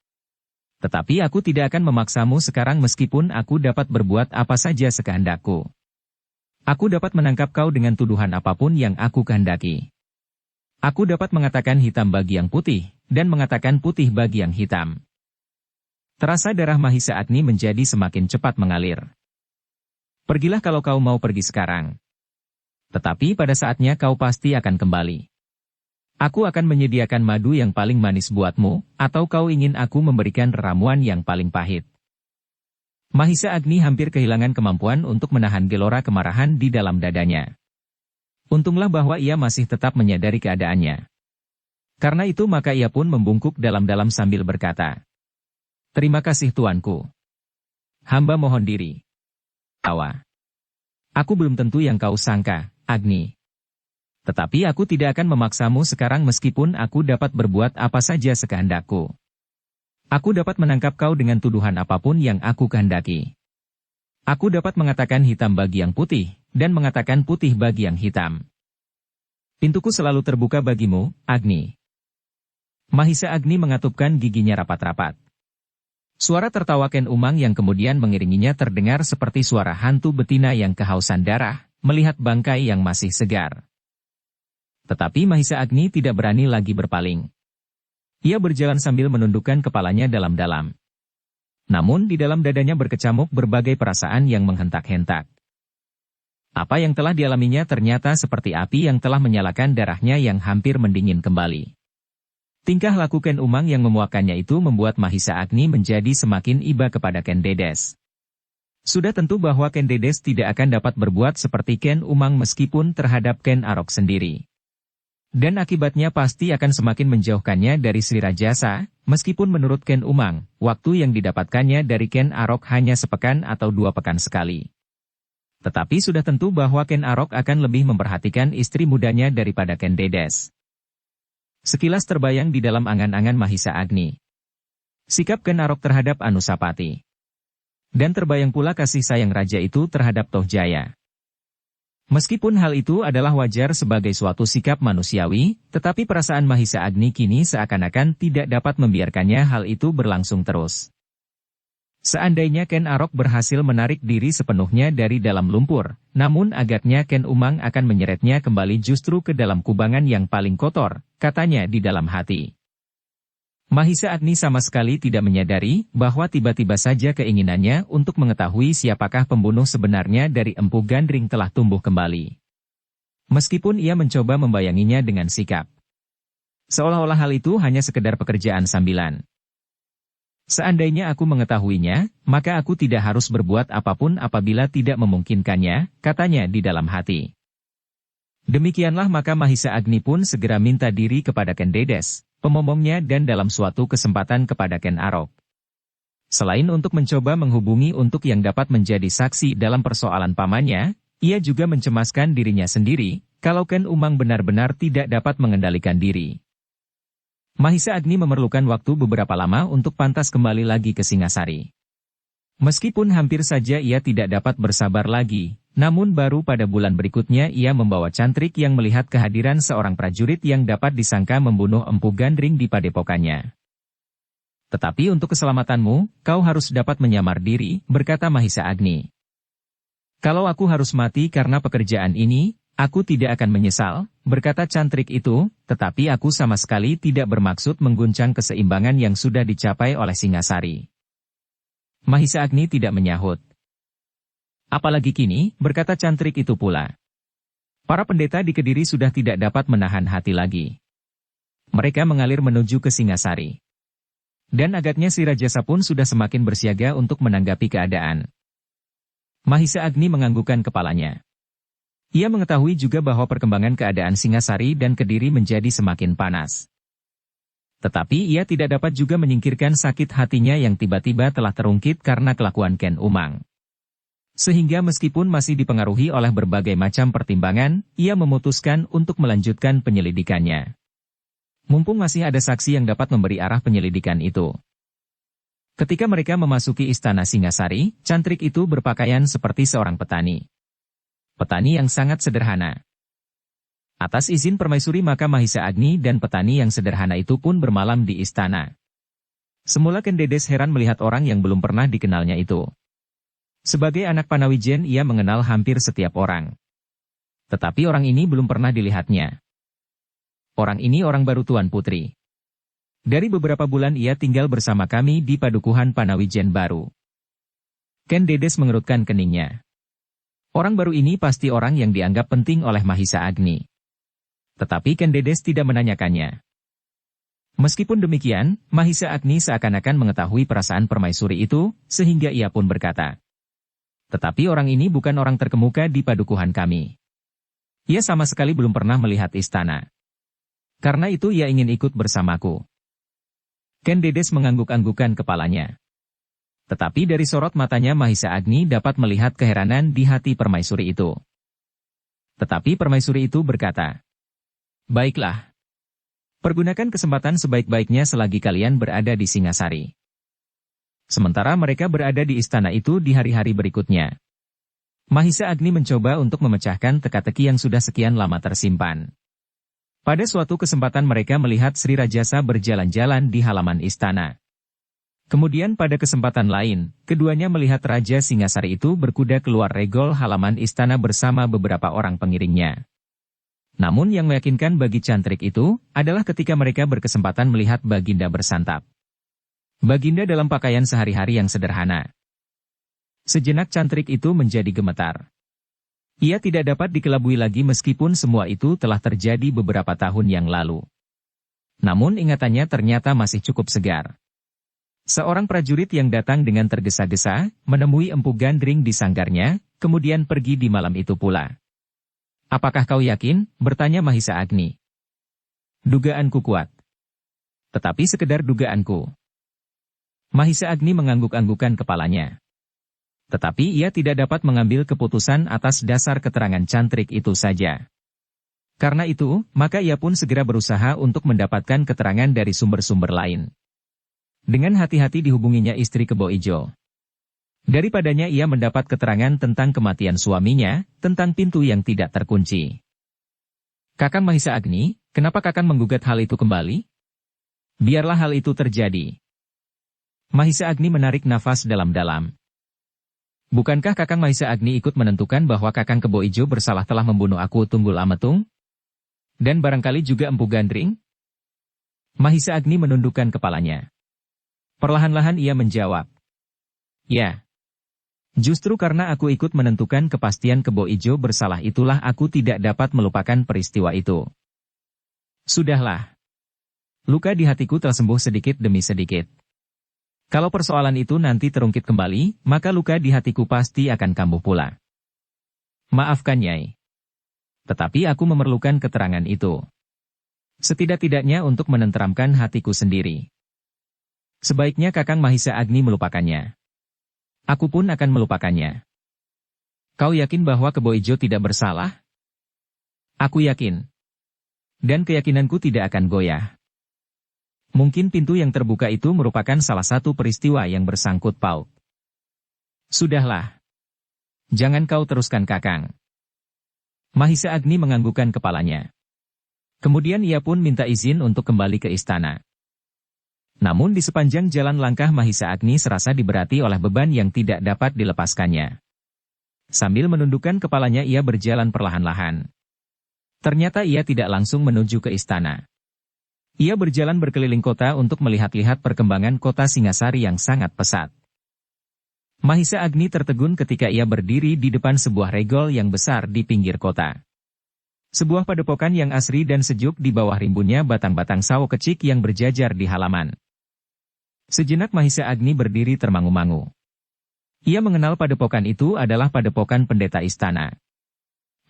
Tetapi aku tidak akan memaksamu sekarang meskipun aku dapat berbuat apa saja sekehendakku. Aku dapat menangkap kau dengan tuduhan apapun yang aku kehendaki. Aku dapat mengatakan hitam bagi yang putih, dan mengatakan putih bagi yang hitam. Terasa darah Mahisa Agni menjadi semakin cepat mengalir. Pergilah kalau kau mau pergi sekarang. Tetapi pada saatnya kau pasti akan kembali. Aku akan menyediakan madu yang paling manis buatmu, atau kau ingin aku memberikan ramuan yang paling pahit. Mahisa Agni hampir kehilangan kemampuan untuk menahan gelora kemarahan di dalam dadanya. Untunglah bahwa ia masih tetap menyadari keadaannya. Karena itu maka ia pun membungkuk dalam-dalam sambil berkata, Terima kasih tuanku. Hamba mohon diri. Tawa. Aku belum tentu yang kau sangka, Agni. Tetapi aku tidak akan memaksamu sekarang meskipun aku dapat berbuat apa saja sekehendakku. Aku dapat menangkap kau dengan tuduhan apapun yang aku kehendaki. Aku dapat mengatakan hitam bagi yang putih, dan mengatakan putih bagi yang hitam. Pintuku selalu terbuka bagimu, Agni. Mahisa Agni mengatupkan giginya rapat-rapat. Suara tertawa Ken Umang yang kemudian mengiringinya terdengar seperti suara hantu betina yang kehausan darah, melihat bangkai yang masih segar. Tetapi Mahisa Agni tidak berani lagi berpaling. Ia berjalan sambil menundukkan kepalanya dalam-dalam. Namun di dalam dadanya berkecamuk berbagai perasaan yang menghentak-hentak. Apa yang telah dialaminya ternyata seperti api yang telah menyalakan darahnya yang hampir mendingin kembali. Tingkah laku Ken Umang yang memuakannya itu membuat Mahisa Agni menjadi semakin iba kepada Ken Dedes. Sudah tentu bahwa Ken Dedes tidak akan dapat berbuat seperti Ken Umang meskipun terhadap Ken Arok sendiri. Dan akibatnya pasti akan semakin menjauhkannya dari Sri Rajasa, meskipun menurut Ken Umang, waktu yang didapatkannya dari Ken Arok hanya sepekan atau 2 pekan sekali. Tetapi sudah tentu bahwa Ken Arok akan lebih memperhatikan istri mudanya daripada Ken Dedes. Sekilas terbayang di dalam angan-angan Mahisa Agni sikap Ken Arok terhadap Anusapati. Dan terbayang pula kasih sayang raja itu terhadap Tohjaya. Meskipun hal itu adalah wajar sebagai suatu sikap manusiawi, tetapi perasaan Mahisa Agni kini seakan-akan tidak dapat membiarkannya hal itu berlangsung terus. Seandainya Ken Arok berhasil menarik diri sepenuhnya dari dalam lumpur, namun agaknya Ken Umang akan menyeretnya kembali justru ke dalam kubangan yang paling kotor, katanya di dalam hati. Mahisa Agni sama sekali tidak menyadari bahwa tiba-tiba saja keinginannya untuk mengetahui siapakah pembunuh sebenarnya dari Empu Gandring telah tumbuh kembali. Meskipun ia mencoba membayanginya dengan sikap. Seolah-olah hal itu hanya sekedar pekerjaan sambilan. Seandainya aku mengetahuinya, maka aku tidak harus berbuat apapun apabila tidak memungkinkannya, katanya di dalam hati. Demikianlah maka Mahisa Agni pun segera minta diri kepada Ken Dedes, pemomongnya dan dalam suatu kesempatan kepada Ken Arok. Selain untuk mencoba menghubungi untuk yang dapat menjadi saksi dalam persoalan pamannya, ia juga mencemaskan dirinya sendiri, kalau Ken Umang benar-benar tidak dapat mengendalikan diri. Mahisa Agni memerlukan waktu beberapa lama untuk pantas kembali lagi ke Singasari. Meskipun hampir saja ia tidak dapat bersabar lagi, namun baru pada bulan berikutnya ia membawa Cantrik yang melihat kehadiran seorang prajurit yang dapat disangka membunuh Empu Gandring di padepokannya. Tetapi untuk keselamatanmu, kau harus dapat menyamar diri, berkata Mahisa Agni. Kalau aku harus mati karena pekerjaan ini, aku tidak akan menyesal, berkata Cantrik itu, tetapi aku sama sekali tidak bermaksud mengguncang keseimbangan yang sudah dicapai oleh Singasari. Mahisa Agni tidak menyahut. Apalagi kini, berkata Cantrik itu pula. Para pendeta di Kediri sudah tidak dapat menahan hati lagi. Mereka mengalir menuju ke Singasari. Dan agaknya si Rajasa pun sudah semakin bersiaga untuk menanggapi keadaan. Mahisa Agni menganggukkan kepalanya. Ia mengetahui juga bahwa perkembangan keadaan Singasari dan Kediri menjadi semakin panas. Tetapi ia tidak dapat juga menyingkirkan sakit hatinya yang tiba-tiba telah terungkit karena kelakuan Ken Umang. Sehingga meskipun masih dipengaruhi oleh berbagai macam pertimbangan, ia memutuskan untuk melanjutkan penyelidikannya. Mumpung masih ada saksi yang dapat memberi arah penyelidikan itu. Ketika mereka memasuki istana Singasari, Cantrik itu berpakaian seperti seorang petani. Petani yang sangat sederhana. Atas izin permaisuri maka Mahisa Agni dan petani yang sederhana itu pun bermalam di istana. Semula Ken Dedes heran melihat orang yang belum pernah dikenalnya itu. Sebagai anak Panawijen ia mengenal hampir setiap orang. Tetapi orang ini belum pernah dilihatnya. Orang ini orang baru Tuan Putri. Dari beberapa bulan ia tinggal bersama kami di padukuhan Panawijen baru. Ken Dedes mengerutkan keningnya. Orang baru ini pasti orang yang dianggap penting oleh Mahisa Agni. Tetapi Ken Dedes tidak menanyakannya. Meskipun demikian, Mahisa Agni seakan-akan mengetahui perasaan permaisuri itu, sehingga ia pun berkata. Tetapi orang ini bukan orang terkemuka di padukuhan kami. Ia sama sekali belum pernah melihat istana. Karena itu ia ingin ikut bersamaku. Ken Dedes mengangguk-anggukkan kepalanya. Tetapi dari sorot matanya Mahisa Agni dapat melihat keheranan di hati permaisuri itu. Tetapi permaisuri itu berkata, baiklah. Pergunakan kesempatan sebaik-baiknya selagi kalian berada di Singasari. Sementara mereka berada di istana itu di hari-hari berikutnya. Mahisa Agni mencoba untuk memecahkan teka-teki yang sudah sekian lama tersimpan. Pada suatu kesempatan mereka melihat Sri Rajasa berjalan-jalan di halaman istana. Kemudian pada kesempatan lain, keduanya melihat Raja Singasari itu berkuda keluar regol halaman istana bersama beberapa orang pengiringnya. Namun yang meyakinkan bagi Cantrik itu, adalah ketika mereka berkesempatan melihat Baginda bersantap. Baginda dalam pakaian sehari-hari yang sederhana. Sejenak Cantrik itu menjadi gemetar. Ia tidak dapat dikelabui lagi meskipun semua itu telah terjadi beberapa tahun yang lalu. Namun ingatannya ternyata masih cukup segar. Seorang prajurit yang datang dengan tergesa-gesa, menemui Empu Gandring di sanggarnya, kemudian pergi di malam itu pula. Apakah kau yakin? Bertanya Mahisa Agni. Dugaanku kuat. Tetapi sekedar dugaanku. Mahisa Agni mengangguk-anggukkan kepalanya. Tetapi ia tidak dapat mengambil keputusan atas dasar keterangan Cantrik itu saja. Karena itu, maka ia pun segera berusaha untuk mendapatkan keterangan dari sumber-sumber lain. Dengan hati-hati dihubunginya istri Kebo Ijo. Daripadanya ia mendapat keterangan tentang kematian suaminya, tentang pintu yang tidak terkunci. Kakang Mahisa Agni, kenapa Kakang menggugat hal itu kembali? Biarlah hal itu terjadi. Mahisa Agni menarik nafas dalam-dalam. Bukankah Kakang Mahisa Agni ikut menentukan bahwa Kakang Kebo Ijo bersalah telah membunuh aku Tunggul Ametung? Dan barangkali juga Empu Gandring? Mahisa Agni menundukkan kepalanya. Perlahan-lahan ia menjawab. Ya. Justru karena aku ikut menentukan kepastian Kebo Ijo bersalah itulah aku tidak dapat melupakan peristiwa itu. Sudahlah. Luka di hatiku telah sembuh sedikit demi sedikit. Kalau persoalan itu nanti terungkit kembali, maka luka di hatiku pasti akan kambuh pula. Maafkan Nyai. Tetapi aku memerlukan keterangan itu. Setidak-tidaknya untuk menenteramkan hatiku sendiri. Sebaiknya Kakang Mahisa Agni melupakannya. Aku pun akan melupakannya. Kau yakin bahwa Kebo Ijo tidak bersalah? Aku yakin. Dan keyakinanku tidak akan goyah. Mungkin pintu yang terbuka itu merupakan salah satu peristiwa yang bersangkut paut. Sudahlah. Jangan kau teruskan Kakang. Mahisa Agni menganggukkan kepalanya. Kemudian ia pun minta izin untuk kembali ke istana. Namun di sepanjang jalan langkah Mahisa Agni serasa diberati oleh beban yang tidak dapat dilepaskannya. Sambil menundukkan kepalanya ia berjalan perlahan-lahan. Ternyata ia tidak langsung menuju ke istana. Ia berjalan berkeliling kota untuk melihat-lihat perkembangan kota Singasari yang sangat pesat. Mahisa Agni tertegun ketika ia berdiri di depan sebuah regol yang besar di pinggir kota. Sebuah padepokan yang asri dan sejuk di bawah rimbunnya batang-batang sawo kecik yang berjajar di halaman. Sejenak Mahisa Agni berdiri termangu-mangu. Ia mengenal padepokan itu adalah padepokan pendeta istana.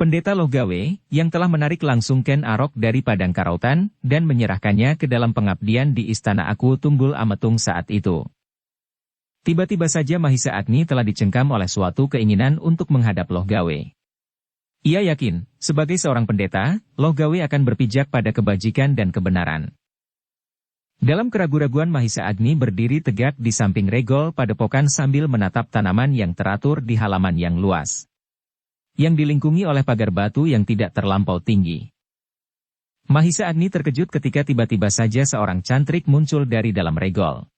Pendeta Lohgawe, yang telah menarik langsung Ken Arok dari Padang Karautan, dan menyerahkannya ke dalam pengabdian di istana Aku Tunggul Ametung saat itu. Tiba-tiba saja Mahisa Agni telah dicengkam oleh suatu keinginan untuk menghadap Lohgawe. Ia yakin, sebagai seorang pendeta, Lohgawe akan berpijak pada kebajikan dan kebenaran. Dalam keraguan-raguan Mahisa Agni berdiri tegak di samping regol padepokan sambil menatap tanaman yang teratur di halaman yang luas. Yang dilingkungi oleh pagar batu yang tidak terlampau tinggi. Mahisa Agni terkejut ketika tiba-tiba saja seorang cantrik muncul dari dalam regol.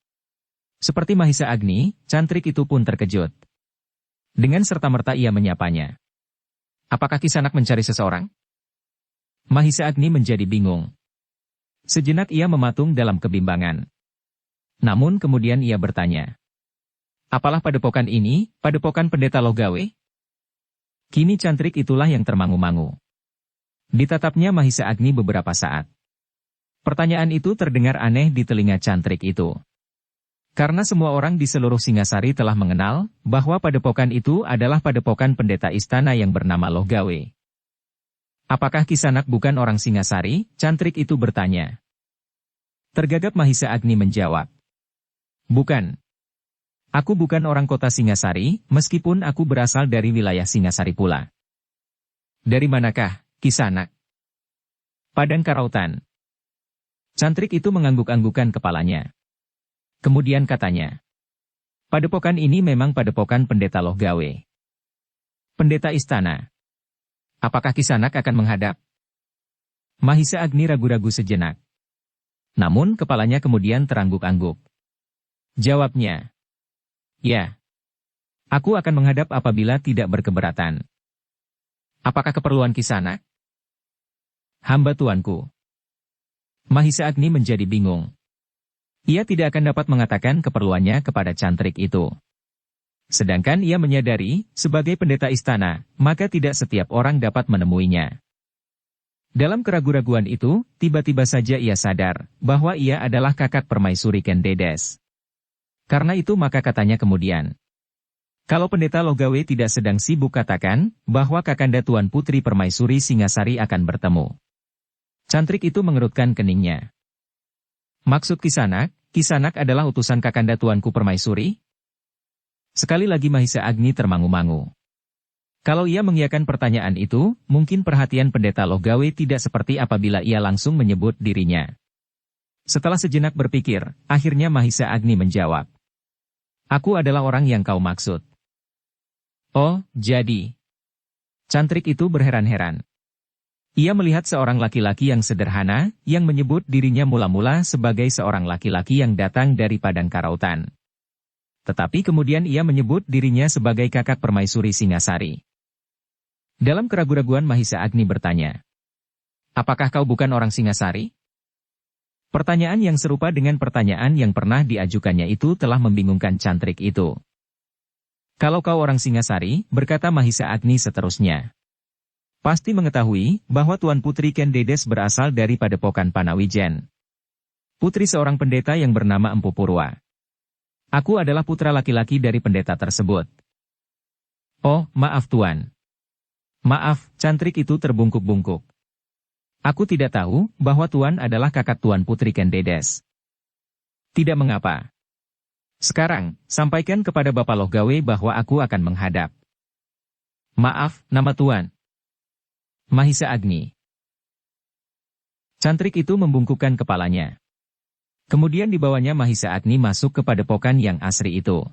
Seperti Mahisa Agni, cantrik itu pun terkejut. Dengan serta-merta ia menyapanya. Apakah Kisanak mencari seseorang? Mahisa Agni menjadi bingung. Sejenak ia mematung dalam kebimbangan. Namun kemudian ia bertanya. Apalah padepokan ini, padepokan pendeta Lohgawe? Kini cantrik itulah yang termangu-mangu. Ditatapnya Mahisa Agni beberapa saat. Pertanyaan itu terdengar aneh di telinga cantrik itu. Karena semua orang di seluruh Singasari telah mengenal bahwa padepokan itu adalah padepokan pendeta istana yang bernama Lohgawe. Apakah Kisanak bukan orang Singasari? Cantrik itu bertanya. Tergagap Mahisa Agni menjawab. Bukan. Aku bukan orang kota Singasari, meskipun aku berasal dari wilayah Singasari pula. Dari manakah, Kisanak? Padang Karautan. Cantrik itu mengangguk-anggukan kepalanya. Kemudian katanya. Padepokan ini memang padepokan pendeta Lohgawe. Pendeta istana. Apakah Kisanak akan menghadap? Mahisa Agni ragu-ragu sejenak. Namun kepalanya kemudian terangguk-angguk. Jawabnya. Ya. Aku akan menghadap apabila tidak berkeberatan. Apakah keperluan Kisanak? Hamba tuanku. Mahisa Agni menjadi bingung. Ia tidak akan dapat mengatakan keperluannya kepada cantrik itu. Sedangkan ia menyadari, sebagai pendeta istana, maka tidak setiap orang dapat menemuinya. Dalam keraguan-raguan itu, tiba-tiba saja ia sadar, bahwa ia adalah kakak permaisuri Ken Dedes. Karena itu maka katanya kemudian. Kalau pendeta Lohgawe tidak sedang sibuk katakan, bahwa kakanda Tuan Putri Permaisuri Singasari akan bertemu. Cantrik itu mengerutkan keningnya. Maksud Kisanak adalah utusan kakanda tuanku Permaisuri? Sekali lagi Mahisa Agni termangu-mangu. Kalau ia mengiyakan pertanyaan itu, mungkin perhatian pendeta Lohgawe tidak seperti apabila ia langsung menyebut dirinya. Setelah sejenak berpikir, akhirnya Mahisa Agni menjawab. Aku adalah orang yang kau maksud. Oh, jadi. Cantrik itu berheran-heran. Ia melihat seorang laki-laki yang sederhana, yang menyebut dirinya mula-mula sebagai seorang laki-laki yang datang dari Padang Karautan. Tetapi kemudian ia menyebut dirinya sebagai kakak permaisuri Singasari. Dalam keraguan-raguan Mahisa Agni bertanya. Apakah kau bukan orang Singasari? Pertanyaan yang serupa dengan pertanyaan yang pernah diajukannya itu telah membingungkan cantrik itu. Kalau kau orang Singasari, berkata Mahisa Agni seterusnya. Pasti mengetahui bahwa Tuan Putri Ken Dedes berasal dari Padepokan Panawijen. Putri seorang pendeta yang bernama Empu Purwa. Aku adalah putra laki-laki dari pendeta tersebut. Oh, maaf Tuan. Maaf, cantrik itu terbungkuk-bungkuk. Aku tidak tahu bahwa Tuan adalah kakak Tuan Putri Ken Dedes. Tidak mengapa. Sekarang, sampaikan kepada Bapak Lohgawe bahwa aku akan menghadap. Maaf, nama Tuan. Mahisa Agni. Cantrik itu membungkukkan kepalanya. Kemudian dibawanya Mahisa Agni masuk ke padepokan yang asri itu.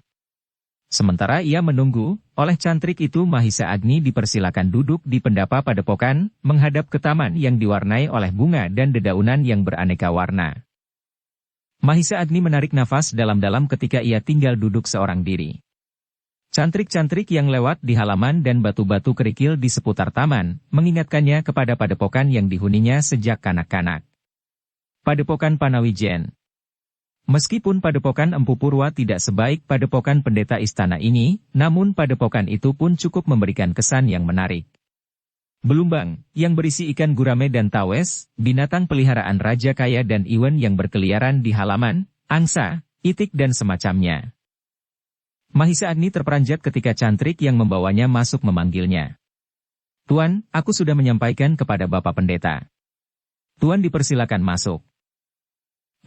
Sementara ia menunggu, oleh cantrik itu Mahisa Agni dipersilakan duduk di pendapa padepokan, menghadap ke taman yang diwarnai oleh bunga dan dedaunan yang beraneka warna. Mahisa Agni menarik nafas dalam-dalam ketika ia tinggal duduk seorang diri. Cantrik-cantrik yang lewat di halaman dan batu-batu kerikil di seputar taman, mengingatkannya kepada padepokan yang dihuninya sejak kanak-kanak. Padepokan Panawijen. Meskipun padepokan Empu Purwa tidak sebaik padepokan pendeta istana ini, namun padepokan itu pun cukup memberikan kesan yang menarik. Belumbang, yang berisi ikan gurame dan tawes, binatang peliharaan Raja Kaya dan Iwen yang berkeliaran di halaman, angsa, itik dan semacamnya. Mahisa Agni terperanjat ketika cantrik yang membawanya masuk memanggilnya. "Tuan, aku sudah menyampaikan kepada Bapak Pendeta. Tuan dipersilakan masuk."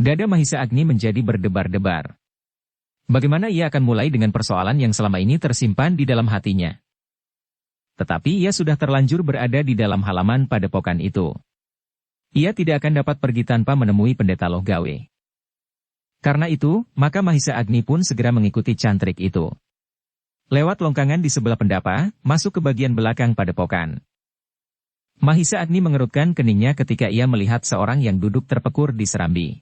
Dada Mahisa Agni menjadi berdebar-debar. Bagaimana ia akan mulai dengan persoalan yang selama ini tersimpan di dalam hatinya? Tetapi ia sudah terlanjur berada di dalam halaman padepokan itu. Ia tidak akan dapat pergi tanpa menemui Pendeta Lohgawe. Karena itu, maka Mahisa Agni pun segera mengikuti cantrik itu. Lewat longkangan di sebelah pendapa, masuk ke bagian belakang padepokan. Mahisa Agni mengerutkan keningnya ketika ia melihat seorang yang duduk terpekur di serambi.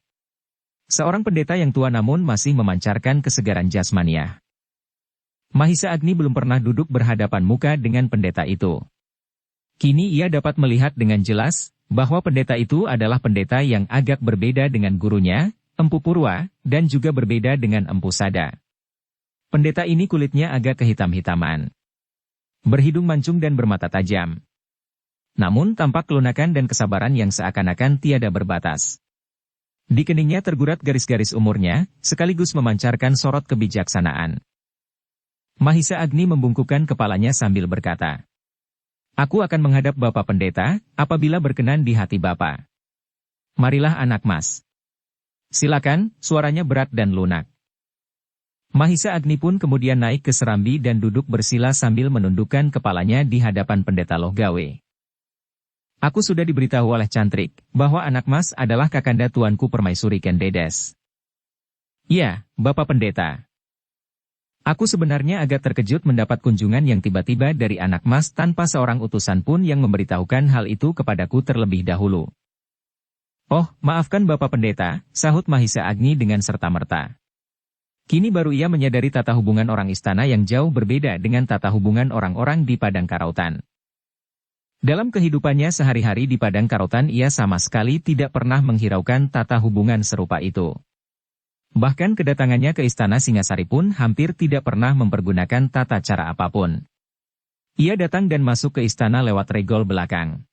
Seorang pendeta yang tua namun masih memancarkan kesegaran jasmaniah. Mahisa Agni belum pernah duduk berhadapan muka dengan pendeta itu. Kini ia dapat melihat dengan jelas, bahwa pendeta itu adalah pendeta yang agak berbeda dengan gurunya, Empu Purwa, dan juga berbeda dengan Empu Sada. Pendeta ini kulitnya agak kehitam-hitaman. Berhidung mancung dan bermata tajam. Namun tampak kelunakan dan kesabaran yang seakan-akan tiada berbatas. Di keningnya tergurat garis-garis umurnya, sekaligus memancarkan sorot kebijaksanaan. Mahisa Agni membungkukkan kepalanya sambil berkata, "Aku akan menghadap Bapak Pendeta, apabila berkenan di hati Bapak. Marilah anak mas." "Silakan," suaranya berat dan lunak. Mahisa Agni pun kemudian naik ke serambi dan duduk bersila sambil menundukkan kepalanya di hadapan Pendeta Lohgawe. "Aku sudah diberitahu oleh cantrik, bahwa anak mas adalah kakanda tuanku Permaisuri Kendedes." "Ya, Bapak Pendeta. Aku sebenarnya agak terkejut mendapat kunjungan yang tiba-tiba dari anak mas tanpa seorang utusan pun yang memberitahukan hal itu kepadaku terlebih dahulu." "Oh, maafkan Bapak Pendeta," sahut Mahisa Agni dengan serta-merta. Kini baru ia menyadari tata hubungan orang istana yang jauh berbeda dengan tata hubungan orang-orang di Padang Karautan. Dalam kehidupannya sehari-hari di Padang Karautan ia sama sekali tidak pernah menghiraukan tata hubungan serupa itu. Bahkan kedatangannya ke Istana Singasari pun hampir tidak pernah mempergunakan tata cara apapun. Ia datang dan masuk ke istana lewat regol belakang.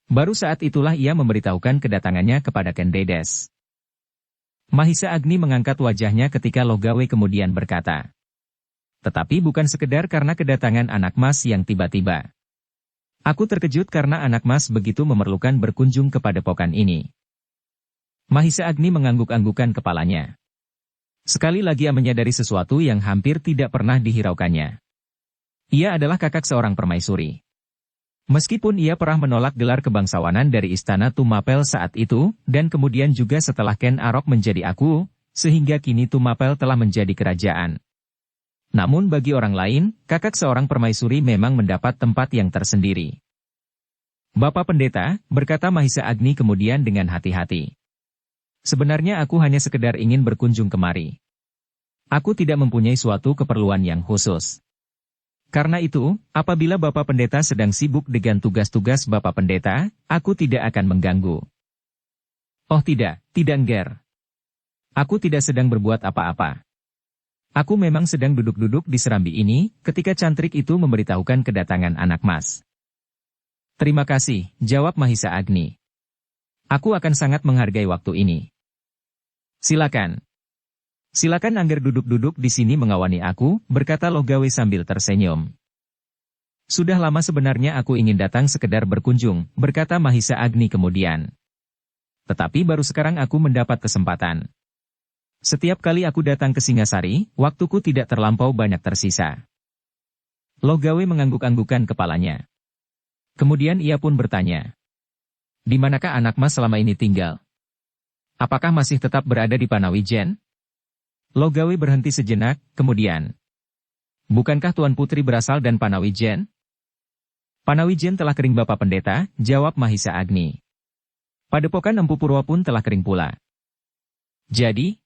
Baru saat itulah ia memberitahukan kedatangannya kepada Kendedes. Mahisa Agni mengangkat wajahnya ketika Lohgawe kemudian berkata, "Tetapi bukan sekedar karena kedatangan anak mas yang tiba-tiba. Aku terkejut karena anak mas begitu memerlukan berkunjung ke padepokan ini." Mahisa Agni mengangguk-anggukan kepalanya. Sekali lagi ia menyadari sesuatu yang hampir tidak pernah dihiraukannya. Ia adalah kakak seorang permaisuri. Meskipun ia pernah menolak gelar kebangsawanan dari Istana Tumapel saat itu, dan kemudian juga setelah Ken Arok menjadi aku, sehingga kini Tumapel telah menjadi kerajaan. Namun bagi orang lain, kakak seorang permaisuri memang mendapat tempat yang tersendiri. "Bapak Pendeta," berkata Mahisa Agni kemudian dengan hati-hati. "Sebenarnya aku hanya sekedar ingin berkunjung kemari. Aku tidak mempunyai suatu keperluan yang khusus. Karena itu, apabila Bapak Pendeta sedang sibuk dengan tugas-tugas Bapak Pendeta, aku tidak akan mengganggu." "Oh tidak, Ngger. Aku tidak sedang berbuat apa-apa. Aku memang sedang duduk-duduk di serambi ini, ketika cantrik itu memberitahukan kedatangan anak mas." "Terima kasih," jawab Mahisa Agni. "Aku akan sangat menghargai waktu ini. Silakan. Silakan Angger duduk-duduk di sini mengawani aku," berkata Lohgawe sambil tersenyum. "Sudah lama sebenarnya aku ingin datang sekedar berkunjung," berkata Mahisa Agni kemudian. "Tetapi baru sekarang aku mendapat kesempatan. Setiap kali aku datang ke Singasari, waktuku tidak terlampau banyak tersisa." Lohgawe mengangguk-anggukkan kepalanya. Kemudian ia pun bertanya, Di manakah anak mas selama ini tinggal? Apakah masih tetap berada di Panawijen? Logawe berhenti sejenak, kemudian. Bukankah Tuan Putri berasal dan Panawijen? Panawijen telah kering Bapak Pendeta, jawab Mahisa Agni. Padepokan Empu Purwo pun telah kering pula. Jadi,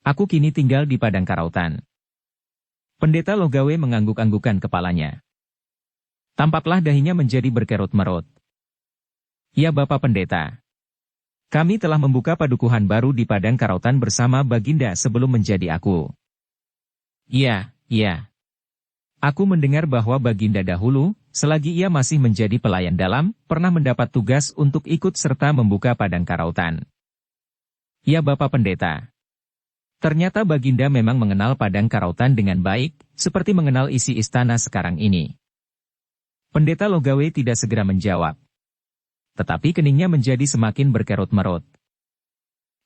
aku kini tinggal di Padang Karautan. Pendeta Logawe mengangguk-anggukan kepalanya. Tampaklah dahinya menjadi berkerut-merut. Ya Bapak Pendeta. Kami telah membuka padukuhan baru di Padang Karautan bersama Baginda sebelum menjadi aku. Iya, iya. Aku mendengar bahwa Baginda dahulu, selagi ia masih menjadi pelayan dalam, pernah mendapat tugas untuk ikut serta membuka Padang Karautan. Ya Bapak Pendeta. Ternyata Baginda memang mengenal Padang Karautan dengan baik, seperti mengenal isi istana sekarang ini. Pendeta Logawe tidak segera menjawab. Tetapi keningnya menjadi semakin berkerut-merut.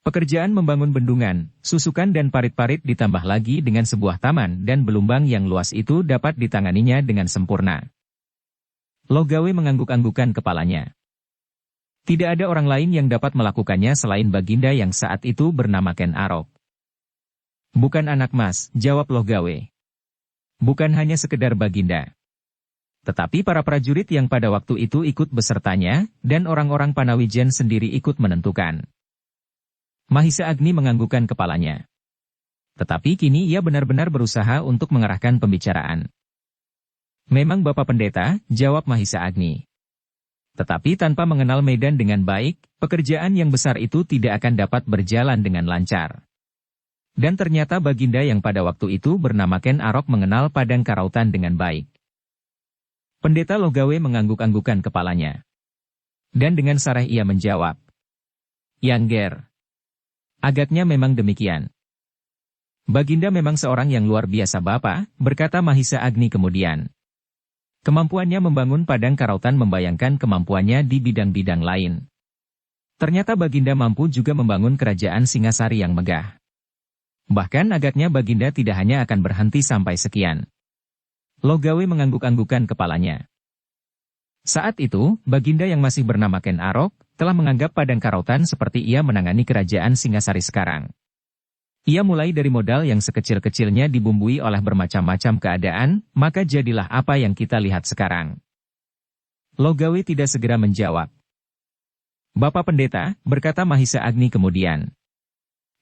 Pekerjaan membangun bendungan, susukan dan parit-parit ditambah lagi dengan sebuah taman dan belumbang yang luas itu dapat ditanganinya dengan sempurna. Logawe mengangguk-anggukan kepalanya. Tidak ada orang lain yang dapat melakukannya selain Baginda yang saat itu bernama Ken Arok. Bukan anak mas, jawab Logawe. Bukan hanya sekedar Baginda. Tetapi para prajurit yang pada waktu itu ikut besertanya, dan orang-orang Panawijen sendiri ikut menentukan. Mahisa Agni menganggukkan kepalanya. Tetapi kini ia benar-benar berusaha untuk mengarahkan pembicaraan. Memang Bapak Pendeta, jawab Mahisa Agni. Tetapi tanpa mengenal medan dengan baik, pekerjaan yang besar itu tidak akan dapat berjalan dengan lancar. Dan ternyata Baginda yang pada waktu itu bernama Ken Arok mengenal Padang Karautan dengan baik. Pendeta Logawe mengangguk-anggukan kepalanya. Dan dengan sareh ia menjawab. Yang Ger. Agaknya memang demikian. Baginda memang seorang yang luar biasa Bapak, berkata Mahisa Agni kemudian. Kemampuannya membangun Padang Karautan membayangkan kemampuannya di bidang-bidang lain. Ternyata Baginda mampu juga membangun kerajaan Singasari yang megah. Bahkan agaknya Baginda tidak hanya akan berhenti sampai sekian. Logawe mengangguk-anggukan kepalanya. Saat itu, Baginda yang masih bernama Ken Arok, telah menganggap Padang Karautan seperti ia menangani kerajaan Singasari sekarang. Ia mulai dari modal yang sekecil-kecilnya dibumbui oleh bermacam-macam keadaan, maka jadilah apa yang kita lihat sekarang. Logawe tidak segera menjawab. Bapak Pendeta, berkata Mahisa Agni kemudian.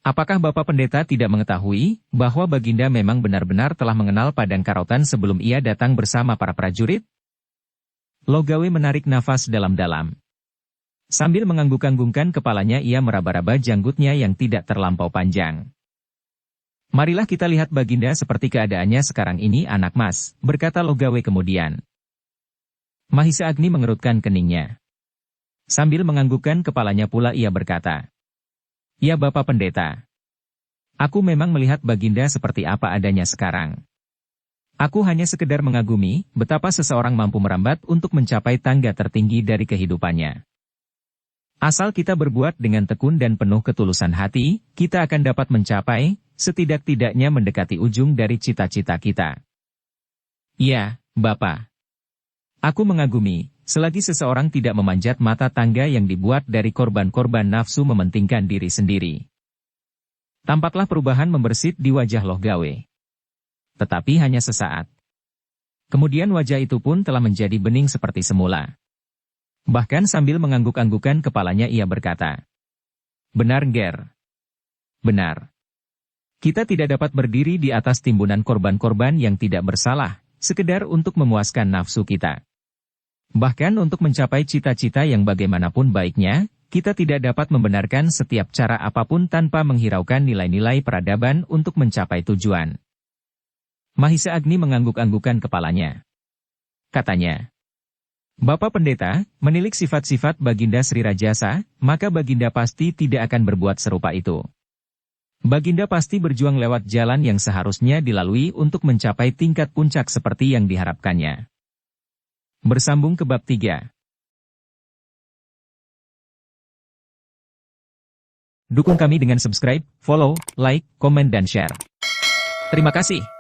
Apakah Bapak Pendeta tidak mengetahui bahwa Baginda memang benar-benar telah mengenal Padang Karautan sebelum ia datang bersama para prajurit? Logawe menarik nafas dalam-dalam. Sambil mengangguk-anggukkan kepalanya ia meraba-raba janggutnya yang tidak terlampau panjang. Marilah kita lihat Baginda seperti keadaannya sekarang ini anak mas, berkata Logawe kemudian. Mahisa Agni mengerutkan keningnya. Sambil menganggukkan kepalanya pula ia berkata. Ya Bapak Pendeta. Aku memang melihat Baginda seperti apa adanya sekarang. Aku hanya sekedar mengagumi betapa seseorang mampu merambat untuk mencapai tangga tertinggi dari kehidupannya. Asal kita berbuat dengan tekun dan penuh ketulusan hati, kita akan dapat mencapai, setidak-tidaknya mendekati ujung dari cita-cita kita. Ya, Bapak. Aku mengagumi. Selagi seseorang tidak memanjat mata tangga yang dibuat dari korban-korban nafsu mementingkan diri sendiri. Tampaklah perubahan membersit di wajah Logawe. Tetapi hanya sesaat. Kemudian wajah itu pun telah menjadi bening seperti semula. Bahkan sambil mengangguk-anggukan kepalanya ia berkata. Benar Ger. Benar. Kita tidak dapat berdiri di atas timbunan korban-korban yang tidak bersalah, sekedar untuk memuaskan nafsu kita. Bahkan untuk mencapai cita-cita yang bagaimanapun baiknya, kita tidak dapat membenarkan setiap cara apapun tanpa menghiraukan nilai-nilai peradaban untuk mencapai tujuan. Mahisa Agni mengangguk-anggukan kepalanya. Katanya, Bapak Pendeta, menilik sifat-sifat Baginda Sri Rajasa, maka Baginda pasti tidak akan berbuat serupa itu. Baginda pasti berjuang lewat jalan yang seharusnya dilalui untuk mencapai tingkat puncak seperti yang diharapkannya. Bersambung ke bab 3. Dukung kami dengan subscribe, follow, like, komen dan share. Terima kasih.